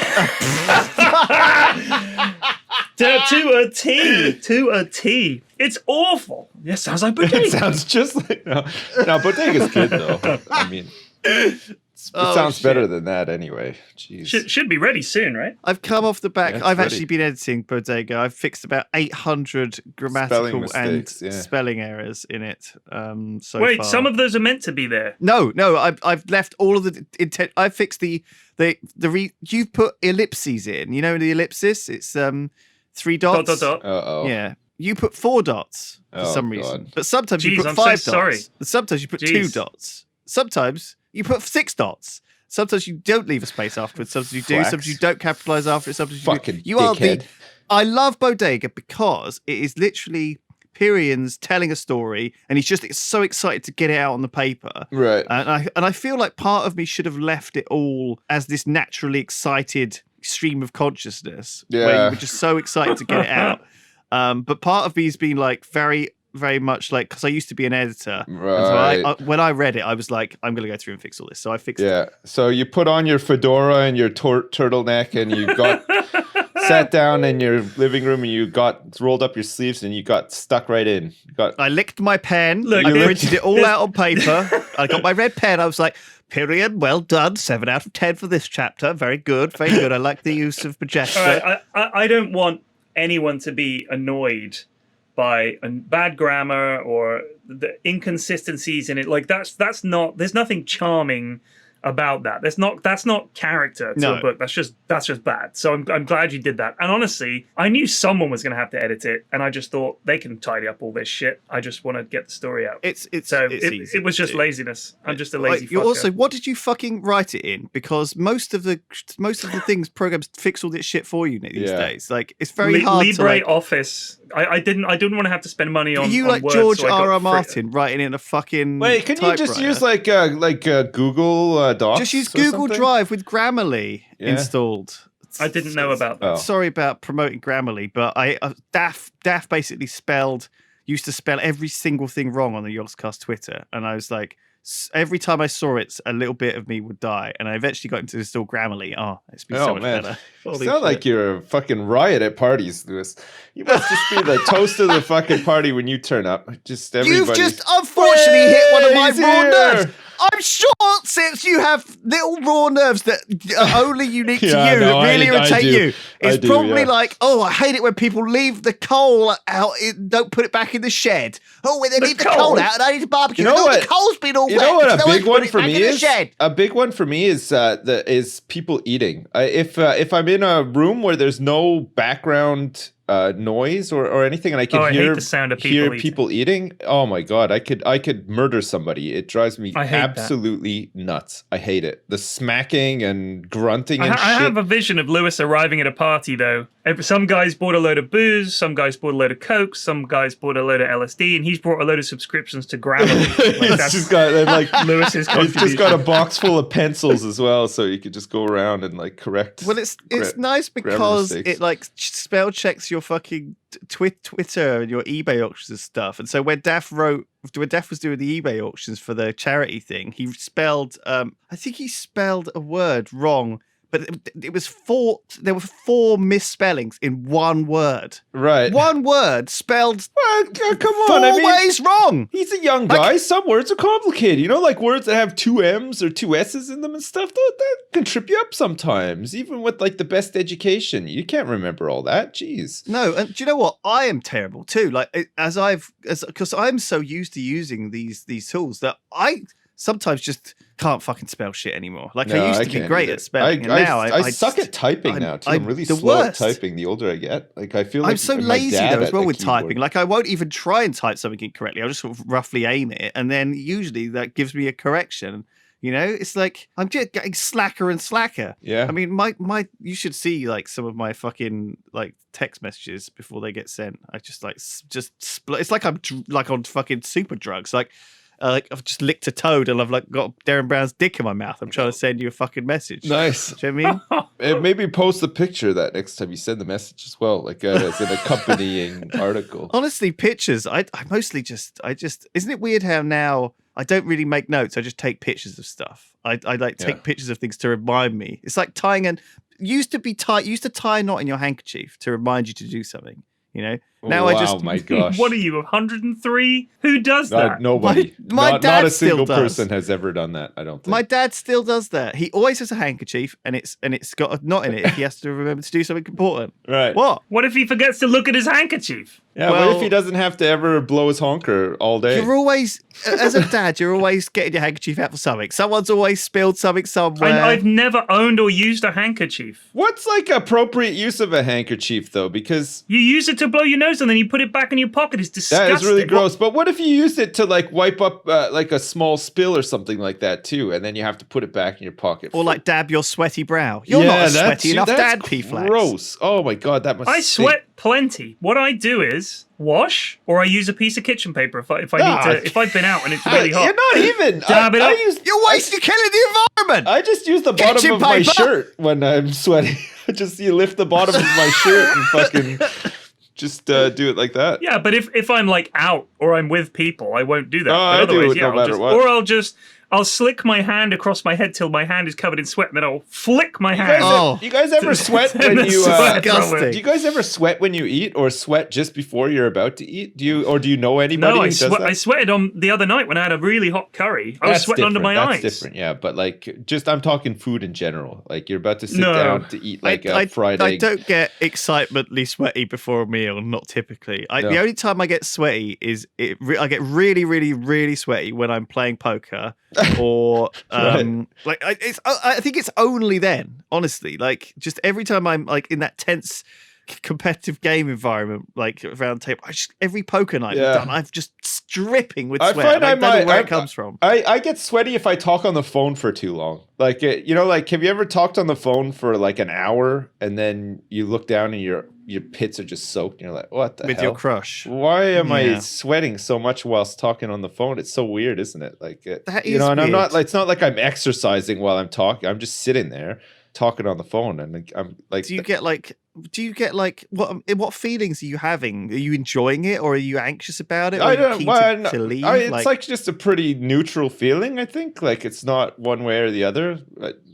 [SPEAKER 2] To a T. It's awful. Yeah, sounds like Bodega.
[SPEAKER 1] It sounds just like no. Bodega's good though. I mean, it sounds better than that anyway. Jeez.
[SPEAKER 2] Should be ready soon, right?
[SPEAKER 3] I've come off the back.
[SPEAKER 1] Yeah,
[SPEAKER 3] I've
[SPEAKER 1] ready.
[SPEAKER 3] actually been editing Bodega. I've fixed about 800 grammatical spelling errors in it. So
[SPEAKER 2] wait,
[SPEAKER 3] far.
[SPEAKER 2] some of those are meant to be there.
[SPEAKER 3] No. I've left all of the intent. I've fixed you've put ellipses in. You know the ellipsis. It's 3 dots.
[SPEAKER 2] Dot.
[SPEAKER 1] Uh-oh.
[SPEAKER 3] Yeah. You put 4 dots for some reason, but sometimes you put
[SPEAKER 2] I'm
[SPEAKER 3] 5
[SPEAKER 2] so
[SPEAKER 3] dots.
[SPEAKER 2] sorry.
[SPEAKER 3] Sometimes you put 2 dots. Sometimes you put 6 dots. Sometimes you don't leave a space afterwards. Sometimes you do. Sometimes you don't capitalize after it. Sometimes you
[SPEAKER 1] Fucking
[SPEAKER 3] do. You are
[SPEAKER 1] dickhead.
[SPEAKER 3] I love Bodega because it is literally Pyrion's telling a story, and he's just so excited to get it out on the paper.
[SPEAKER 1] Right.
[SPEAKER 3] And I feel like part of me should have left it all as this naturally excited stream of consciousness, where you were just so excited to get it out. But part of me has been like very, very much like, because I used to be an editor.
[SPEAKER 1] Right.
[SPEAKER 3] So when I read it, I was like, I'm going to go through and fix all this. So I fixed it.
[SPEAKER 1] Yeah. So you put on your fedora and your turtleneck, and you got sat down in your living room, and you got rolled up your sleeves, and you got stuck right in.
[SPEAKER 3] I licked my pen.
[SPEAKER 2] Look,
[SPEAKER 3] I printed it all out on paper. I got my red pen. I was like, Pyrion, well done. 7 out of 10 for this chapter. Very good. Very good. I like the use of Majesta.
[SPEAKER 2] All right, I don't want anyone to be annoyed by bad grammar or the inconsistencies in it. Like that's not. There's nothing charming about that. That's not character to a book. That's just bad. So I'm glad you did that. And honestly, I knew someone was going to have to edit it, and I just thought they can tidy up all this shit. I just want to get the story out.
[SPEAKER 3] It's
[SPEAKER 2] it was just laziness. I'm just a lazy.
[SPEAKER 3] You
[SPEAKER 2] fucker.
[SPEAKER 3] also, what did you fucking write it in? Because most of the things programs fix all this shit for you these days. Like it's very hard
[SPEAKER 2] Libre
[SPEAKER 3] to
[SPEAKER 2] Office. I didn't want to have to spend money on.
[SPEAKER 3] You
[SPEAKER 2] on
[SPEAKER 3] like
[SPEAKER 2] words,
[SPEAKER 3] George
[SPEAKER 2] so I got
[SPEAKER 3] R.R.
[SPEAKER 2] free-
[SPEAKER 3] Martin writing in a fucking
[SPEAKER 1] Wait, can you just
[SPEAKER 3] typewriter?
[SPEAKER 1] use like Google Docs?
[SPEAKER 3] Just use
[SPEAKER 1] or
[SPEAKER 3] Google
[SPEAKER 1] something?
[SPEAKER 3] Drive with Grammarly installed.
[SPEAKER 2] I didn't know about that.
[SPEAKER 1] Oh.
[SPEAKER 3] Sorry about promoting Grammarly, but Daff basically used to spell every single thing wrong on the Yogscast Twitter, and I was like, every time I saw it, a little bit of me would die, and I eventually got him to install Grammarly. Oh, it's been so much better.
[SPEAKER 1] You sound like you're a fucking riot at parties, Lewis. You must just be the toast of the fucking party when you turn up. Just
[SPEAKER 3] You've
[SPEAKER 1] everybody.
[SPEAKER 3] just unfortunately hit one of my
[SPEAKER 1] He's
[SPEAKER 3] raw
[SPEAKER 1] here.
[SPEAKER 3] nerves. I'm sure since you have little raw nerves that are only unique to
[SPEAKER 1] Yeah,
[SPEAKER 3] you,
[SPEAKER 1] no,
[SPEAKER 3] that really
[SPEAKER 1] I
[SPEAKER 3] irritate
[SPEAKER 1] do.
[SPEAKER 3] you,
[SPEAKER 1] I
[SPEAKER 3] it's
[SPEAKER 1] do,
[SPEAKER 3] probably
[SPEAKER 1] yeah.
[SPEAKER 3] like, oh, I hate it when people leave the coal out, don't put it back in the shed. Oh, when they leave the coal out and I need to barbecue.
[SPEAKER 1] You know what?
[SPEAKER 3] The coal's been all
[SPEAKER 1] You
[SPEAKER 3] wet.
[SPEAKER 1] know what a
[SPEAKER 3] No one's
[SPEAKER 1] big
[SPEAKER 3] put
[SPEAKER 1] one
[SPEAKER 3] it
[SPEAKER 1] for
[SPEAKER 3] back
[SPEAKER 1] me
[SPEAKER 3] in the
[SPEAKER 1] is?
[SPEAKER 3] shed.
[SPEAKER 1] A big one for me is people eating. If I'm in a room where there's no background noise or anything, and I could
[SPEAKER 2] I
[SPEAKER 1] hear
[SPEAKER 2] hate the sound of
[SPEAKER 1] people eating. Oh my god, I could murder somebody. It drives me absolutely nuts. I hate it. The smacking and grunting and shit.
[SPEAKER 2] I have a vision of Lewis arriving at a party though. Some guys bought a load of booze, some guys bought a load of coke, some guys bought a load of LSD, and he's brought a load of subscriptions to Grammarly. Like, that's
[SPEAKER 1] just got
[SPEAKER 2] Lewis's contribution.
[SPEAKER 1] He's just got a box full of pencils as well, so you could just go around and like correct.
[SPEAKER 3] Well, it's nice because it like spell checks your fucking Twitter and your eBay auctions and stuff. And so when Daff was doing the eBay auctions for the charity thing, he spelled I think he spelled a word wrong. But it was there were 4 misspellings in one word.
[SPEAKER 1] Right.
[SPEAKER 3] One word spelled
[SPEAKER 1] come on,
[SPEAKER 3] 4 ways wrong.
[SPEAKER 1] He's a young guy. Some words are complicated. You know, like words that have 2 M's or 2 S's in them and stuff, that can trip you up sometimes. Even with like the best education, you can't remember all that. Jeez.
[SPEAKER 3] No, and do you know what? I am terrible too. Like because I'm so used to using these tools that I sometimes just can't fucking spell shit anymore. Like I used to be great at spelling, and now
[SPEAKER 1] I suck at typing now too. I'm really slow at typing the older I get. Like I feel like
[SPEAKER 3] I'm so lazy though as well with typing. Like I won't even try and type something incorrectly. I'll just sort of roughly aim it, and then usually that gives me a correction. You know, it's like I'm just getting slacker and slacker.
[SPEAKER 1] Yeah.
[SPEAKER 3] I mean, you should see like some of my fucking like text messages before they get sent. I just split. It's like I'm like on fucking super drugs. Like I've just licked a toad and I've like got Darren Brown's dick in my mouth. I'm trying to send you a fucking message.
[SPEAKER 1] Nice.
[SPEAKER 3] Do you know what I mean?
[SPEAKER 1] And maybe post a picture of that next time you send the message as well, like as an accompanying article.
[SPEAKER 3] Honestly, pictures. I mostly just. Isn't it weird how now I don't really make notes. I just take pictures of stuff. I take pictures of things to remind me. It's like tying used to tie a knot in your handkerchief to remind you to do something. You know, now
[SPEAKER 1] oh my gosh!
[SPEAKER 2] What are you, 100? Who does that?
[SPEAKER 1] Nobody.
[SPEAKER 3] My dad
[SPEAKER 1] not a
[SPEAKER 3] still
[SPEAKER 1] single
[SPEAKER 3] does.
[SPEAKER 1] person has ever done that. I don't think.
[SPEAKER 3] My dad still does that. He always has a handkerchief, and it's got a knot in it if he has to remember to do something important.
[SPEAKER 1] Right.
[SPEAKER 2] What if he forgets to look at his handkerchief?
[SPEAKER 1] Yeah. What if he doesn't have to ever blow his honker all day?
[SPEAKER 3] You're always, as a dad, you're always getting your handkerchief out for something. Someone's always spilled something somewhere.
[SPEAKER 2] I've never owned or used a handkerchief.
[SPEAKER 1] What's like appropriate use of a handkerchief though? Because
[SPEAKER 2] you use it to blow your nose and then you put it back in your pocket. It's disgusting.
[SPEAKER 1] That is really gross. But what if you used it to like wipe up like a small spill or something like that too, and then you have to put it back in your pocket?
[SPEAKER 3] Or like dab your sweaty brow. You're not a sweaty enough dad, P-Flax.
[SPEAKER 1] Gross. Oh my god, that must.
[SPEAKER 2] I sweat plenty. What I do is wash, or I use a piece of kitchen paper if I need to. If I've been out and it's really hot.
[SPEAKER 1] You're not even.
[SPEAKER 2] Dab it up.
[SPEAKER 3] You're wasting, killing the environment.
[SPEAKER 1] I just use the bottom of my shirt when I'm sweating. You lift the bottom of my shirt and fucking. Just do it like that.
[SPEAKER 2] Yeah, but if I'm like out or I'm with people, I won't do that.
[SPEAKER 1] I do it no matter what.
[SPEAKER 2] Or I'll slick my hand across my head till my hand is covered in sweat, and then I'll flick my hand.
[SPEAKER 1] You guys ever sweat when you?
[SPEAKER 3] Disgusting.
[SPEAKER 1] Do you guys ever sweat when you eat, or sweat just before you're about to eat? Do you know anybody who does that?
[SPEAKER 2] I sweated on the other night when I had a really hot curry. I was sweating under my eyes.
[SPEAKER 1] That's different, yeah. But like, I'm talking food in general. Like you're about to sit down to eat like a fried egg.
[SPEAKER 3] I don't get excitemently sweaty before a meal. Not typically. The only time I get sweaty is I get really, really, really sweaty when I'm playing poker. Or like I think it's only then, honestly, like just every time I'm like in that tense competitive game environment, like around the table, every poker night we've done, I'm just dripping with sweat. I don't know where it comes from.
[SPEAKER 1] I get sweaty if I talk on the phone for too long. Like like have you ever talked on the phone for like an hour and then you look down and your pits are just soaked and you're like, what the hell?
[SPEAKER 3] With your crush.
[SPEAKER 1] Why am I sweating so much whilst talking on the phone? It's so weird, isn't it? Like
[SPEAKER 3] that is
[SPEAKER 1] and
[SPEAKER 3] weird.
[SPEAKER 1] I'm not like, it's not like I'm exercising while I'm talking. I'm just sitting there talking on the phone and I'm like,
[SPEAKER 3] do you get like what feelings are you having? Are you enjoying it or are you anxious about it? Or
[SPEAKER 1] I don't know.
[SPEAKER 3] To leave?
[SPEAKER 1] It's like just a pretty neutral feeling, I think. Like it's not one way or the other.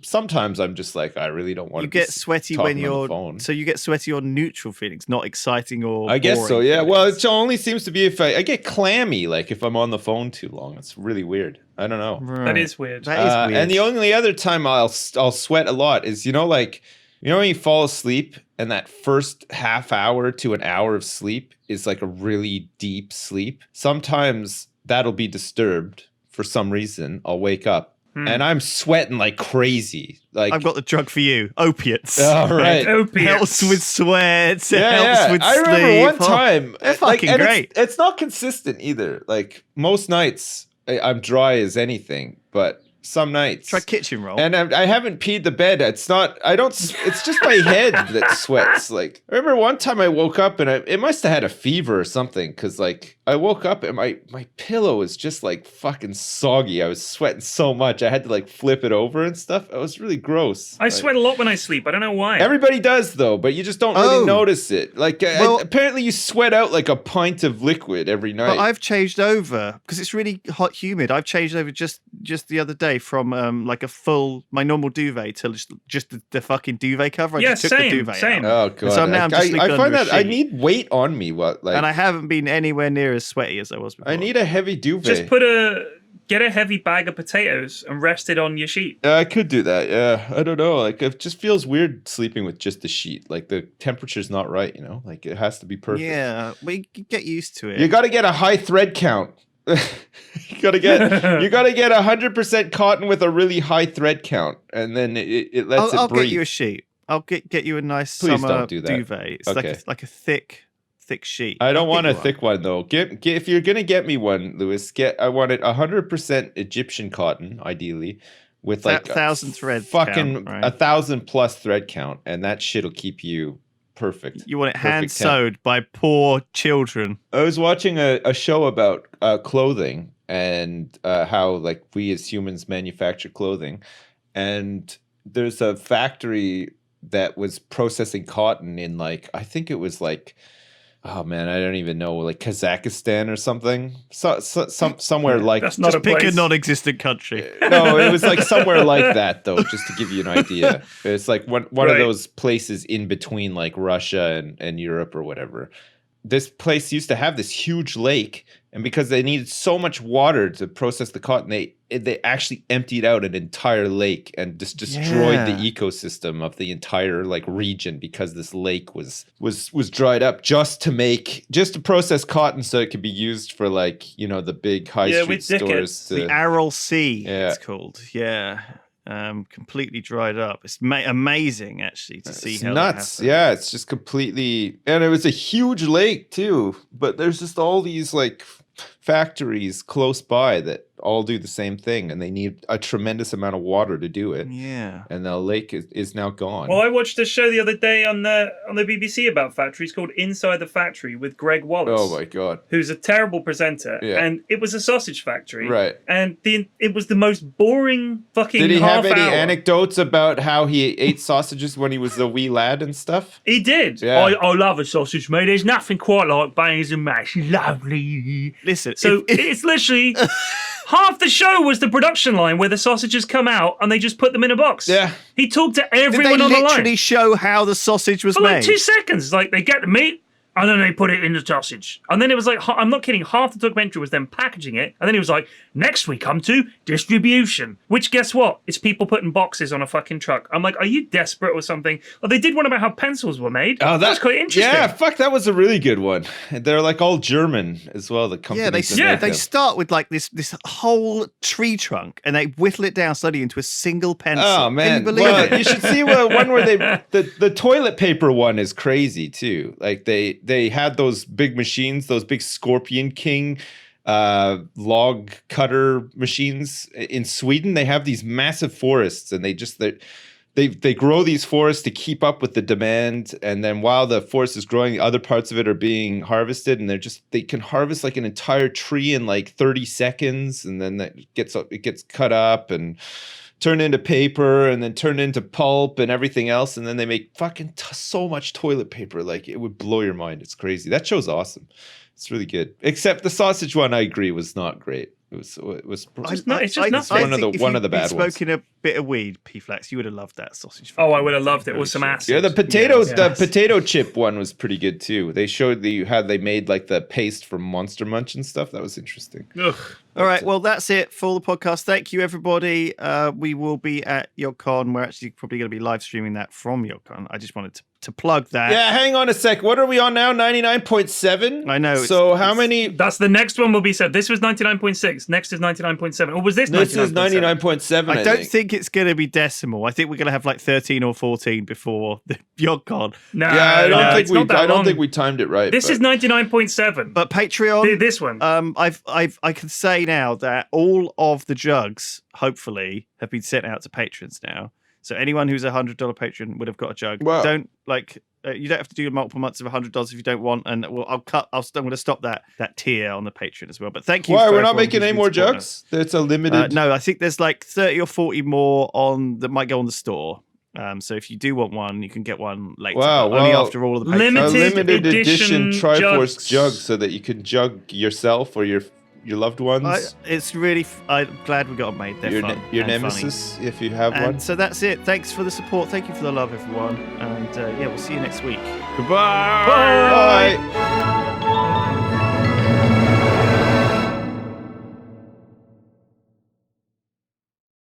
[SPEAKER 1] Sometimes I'm just like, I really don't want to.
[SPEAKER 3] You get sweaty when you're so you get sweaty on neutral feelings, not exciting or
[SPEAKER 1] I guess so, yeah.
[SPEAKER 3] feelings.
[SPEAKER 1] Well, it only seems to be if I get clammy, like if I'm on the phone too long. It's really weird. I don't know.
[SPEAKER 3] Right.
[SPEAKER 2] That is weird.
[SPEAKER 3] That is weird.
[SPEAKER 1] And the only other time I'll sweat a lot is like when you fall asleep and that first half hour to an hour of sleep is like a really deep sleep. Sometimes that'll be disturbed for some reason. I'll wake up and I'm sweating like crazy. Like
[SPEAKER 3] I've got the drug for you, opiates.
[SPEAKER 1] Oh, right.
[SPEAKER 2] Opiates.
[SPEAKER 3] Helps with sweats. It helps with
[SPEAKER 1] I
[SPEAKER 3] sleep.
[SPEAKER 1] remember one time.
[SPEAKER 3] They're fucking great.
[SPEAKER 1] It's not consistent either. Like most nights, I'm dry as anything, but some nights.
[SPEAKER 3] Try kitchen roll.
[SPEAKER 1] And I haven't peed the bed. It's just my head that sweats. Like, I remember one time I woke up and it must have had a fever or something. Cause like I woke up and my pillow was just like fucking soggy. I was sweating so much. I had to like flip it over and stuff. It was really gross.
[SPEAKER 2] I sweat a lot when I sleep. I don't know why.
[SPEAKER 1] Everybody does though, but you just don't really notice it. Like apparently you sweat out like a pint of liquid every night.
[SPEAKER 3] But I've changed over because it's really hot, humid. I've changed over just the other day from like my normal duvet to just the fucking duvet cover. I just took the duvet out.
[SPEAKER 1] Oh god!
[SPEAKER 3] So now I'm just sleeping
[SPEAKER 1] I find
[SPEAKER 3] under a
[SPEAKER 1] that I
[SPEAKER 3] sheet.
[SPEAKER 1] need weight on me.
[SPEAKER 3] And I haven't been anywhere near as sweaty as I was before.
[SPEAKER 1] I need a heavy duvet.
[SPEAKER 2] Just get a heavy bag of potatoes and rest it on your sheet.
[SPEAKER 1] I could do that. Yeah, I don't know. Like it just feels weird sleeping with just the sheet. Like the temperature's not right. You know, like it has to be perfect.
[SPEAKER 3] Yeah, we get used to it.
[SPEAKER 1] You got to get a high thread count. you gotta get 100% cotton with a really high thread count, and then it lets it breathe.
[SPEAKER 3] I'll get you a sheet. I'll get you a nice
[SPEAKER 1] Please
[SPEAKER 3] summer
[SPEAKER 1] don't do that.
[SPEAKER 3] duvet. It's
[SPEAKER 1] Okay.
[SPEAKER 3] like a thick sheet.
[SPEAKER 1] I don't want a
[SPEAKER 3] one.
[SPEAKER 1] thick one though. Get if you're gonna get me one, Lewis. I want it 100% Egyptian cotton, ideally, with like
[SPEAKER 3] 1,000 threads.
[SPEAKER 1] fucking
[SPEAKER 3] count, right?
[SPEAKER 1] 1,000 plus thread count, and that shit'll keep you perfect.
[SPEAKER 3] You want it
[SPEAKER 1] Perfect
[SPEAKER 3] hand
[SPEAKER 1] temp.
[SPEAKER 3] sewed by poor children.
[SPEAKER 1] I was watching a show about clothing and how like we as humans manufacture clothing, and there's a factory that was processing cotton in like I think it was like oh man I don't even know like Kazakhstan or something somewhere like
[SPEAKER 2] That's not
[SPEAKER 3] Just
[SPEAKER 2] a
[SPEAKER 3] pick
[SPEAKER 2] place.
[SPEAKER 3] a non-existent country.
[SPEAKER 1] no it was like somewhere like that though just to give you an idea. It's like one of
[SPEAKER 2] Right.
[SPEAKER 1] those places in between like Russia and Europe or whatever. This place used to have this huge lake, and because they needed so much water to process the cotton, they actually emptied out an entire lake and just destroyed the ecosystem of the entire like region because this lake was dried up just to process cotton so it could be used for like you know the big high street stores.
[SPEAKER 3] The Aral Sea,
[SPEAKER 1] Yeah.
[SPEAKER 3] it's called. Yeah. Completely dried up. It's amazing actually to see
[SPEAKER 1] It's
[SPEAKER 3] how
[SPEAKER 1] nuts.
[SPEAKER 3] that
[SPEAKER 1] Yeah, it's just completely, and it was a huge lake too. But there's just all these like factories close by that all do the same thing, and they need a tremendous amount of water to do it.
[SPEAKER 3] Yeah.
[SPEAKER 1] And the lake is now gone.
[SPEAKER 2] Well, I watched a show the other day on the BBC about factories called Inside the Factory with Greg Wallace.
[SPEAKER 1] Oh my god.
[SPEAKER 2] Who's a terrible presenter,
[SPEAKER 1] Yeah.
[SPEAKER 2] and it was a sausage factory,
[SPEAKER 1] Right.
[SPEAKER 2] And it was the most boring fucking.
[SPEAKER 1] Did he have any
[SPEAKER 2] half hour.
[SPEAKER 1] anecdotes about how he ate sausages when he was a wee lad and stuff?
[SPEAKER 2] He did.
[SPEAKER 1] Yeah.
[SPEAKER 2] I love a sausage, mate. There's nothing quite like bangers and mash. Lovely.
[SPEAKER 3] Listen,
[SPEAKER 2] So it's literally half the show was the production line where the sausages come out and they just put them in a box.
[SPEAKER 1] Yeah.
[SPEAKER 2] He talked to
[SPEAKER 3] did they
[SPEAKER 2] everyone on the line.
[SPEAKER 3] literally show how the sausage was
[SPEAKER 2] For like
[SPEAKER 3] made?
[SPEAKER 2] 2 seconds. Like they get the meat and then they put it in the sausage. And then it was like, I'm not kidding, half the documentary was them packaging it. And then he was like, next we come to distribution. Which, guess what? It's people putting boxes on a fucking truck. I'm like, are you desperate or something? Oh, they did one about how pencils were made.
[SPEAKER 1] Oh,
[SPEAKER 2] That's quite interesting.
[SPEAKER 1] Yeah, fuck, that was a really good one. They're like all German as well. The companies.
[SPEAKER 3] Yeah,
[SPEAKER 1] that make
[SPEAKER 3] they
[SPEAKER 1] them.
[SPEAKER 3] start with like this whole tree trunk, and they whittle it down slowly into a single pencil.
[SPEAKER 1] Oh
[SPEAKER 3] Can
[SPEAKER 1] man!
[SPEAKER 3] you believe
[SPEAKER 1] Well,
[SPEAKER 3] it?
[SPEAKER 1] you should see one where the toilet paper one is crazy too. Like they had those big machines, those big Scorpion King log cutter machines in Sweden. They have these massive forests, and they grow these forests to keep up with the demand. And then while the forest is growing, other parts of it are being harvested, and they can harvest like an entire tree in like 30 seconds, and then it gets cut up and turned into paper, and then turned into pulp and everything else, and then they make fucking so much toilet paper. Like it would blow your mind. It's crazy. That show's awesome. It's really good. Except the sausage one, I agree, was not great. It was
[SPEAKER 2] It's just nothing.
[SPEAKER 1] one of the bad ones.
[SPEAKER 3] Smoking a bit of weed, P-Flex, you would have loved that sausage.
[SPEAKER 2] Oh, I would have loved it with some acid.
[SPEAKER 1] Yeah, the potato chip one was pretty good too. They showed how they made like the paste from Monster Munch and stuff. That was interesting.
[SPEAKER 2] Ugh.
[SPEAKER 3] All right, well, that's it for the podcast. Thank you, everybody. We will be at YogCon. We're actually probably going to be live streaming that from YogCon. I just wanted to plug that.
[SPEAKER 1] Yeah, hang on a sec. What are we on now? 99.7?
[SPEAKER 3] I know.
[SPEAKER 1] So how many?
[SPEAKER 2] That's the next one will be said. This was 99.6. Next is 99.7. Or was this 99.7?
[SPEAKER 1] This is 99.7.
[SPEAKER 3] I don't think it's going to be decimal. I think we're going to have like 13 or 14 before the YogCon.
[SPEAKER 2] No,
[SPEAKER 1] yeah, I don't think we
[SPEAKER 2] long.
[SPEAKER 1] timed it right.
[SPEAKER 2] This is 99.7.
[SPEAKER 3] But Patreon,
[SPEAKER 2] this one.
[SPEAKER 3] I can say now that all of the jugs, hopefully, have been sent out to patrons now. So anyone who's a $100 patron would have got a jug.
[SPEAKER 1] Wow.
[SPEAKER 3] You don't have to do multiple months of $100 if you don't want. And I'm going to stop that tier on the Patreon as well. But thank you.
[SPEAKER 1] Why we're not making any more jugs? It's a limited.
[SPEAKER 3] No, I think there's like 30 or 40 more that might go on the store. So if you do want one, you can get one later.
[SPEAKER 1] Wow,
[SPEAKER 3] only after all of the patrons.
[SPEAKER 2] limited edition
[SPEAKER 1] Triforce jugs so that you can jug yourself or your loved ones.
[SPEAKER 3] It's really. I'm glad we got them made. They're fun.
[SPEAKER 1] Your nemesis, if you have one.
[SPEAKER 3] So that's it. Thanks for the support. Thank you for the love, everyone. And we'll see you next week.
[SPEAKER 1] Goodbye.
[SPEAKER 2] Bye.
[SPEAKER 1] Bye.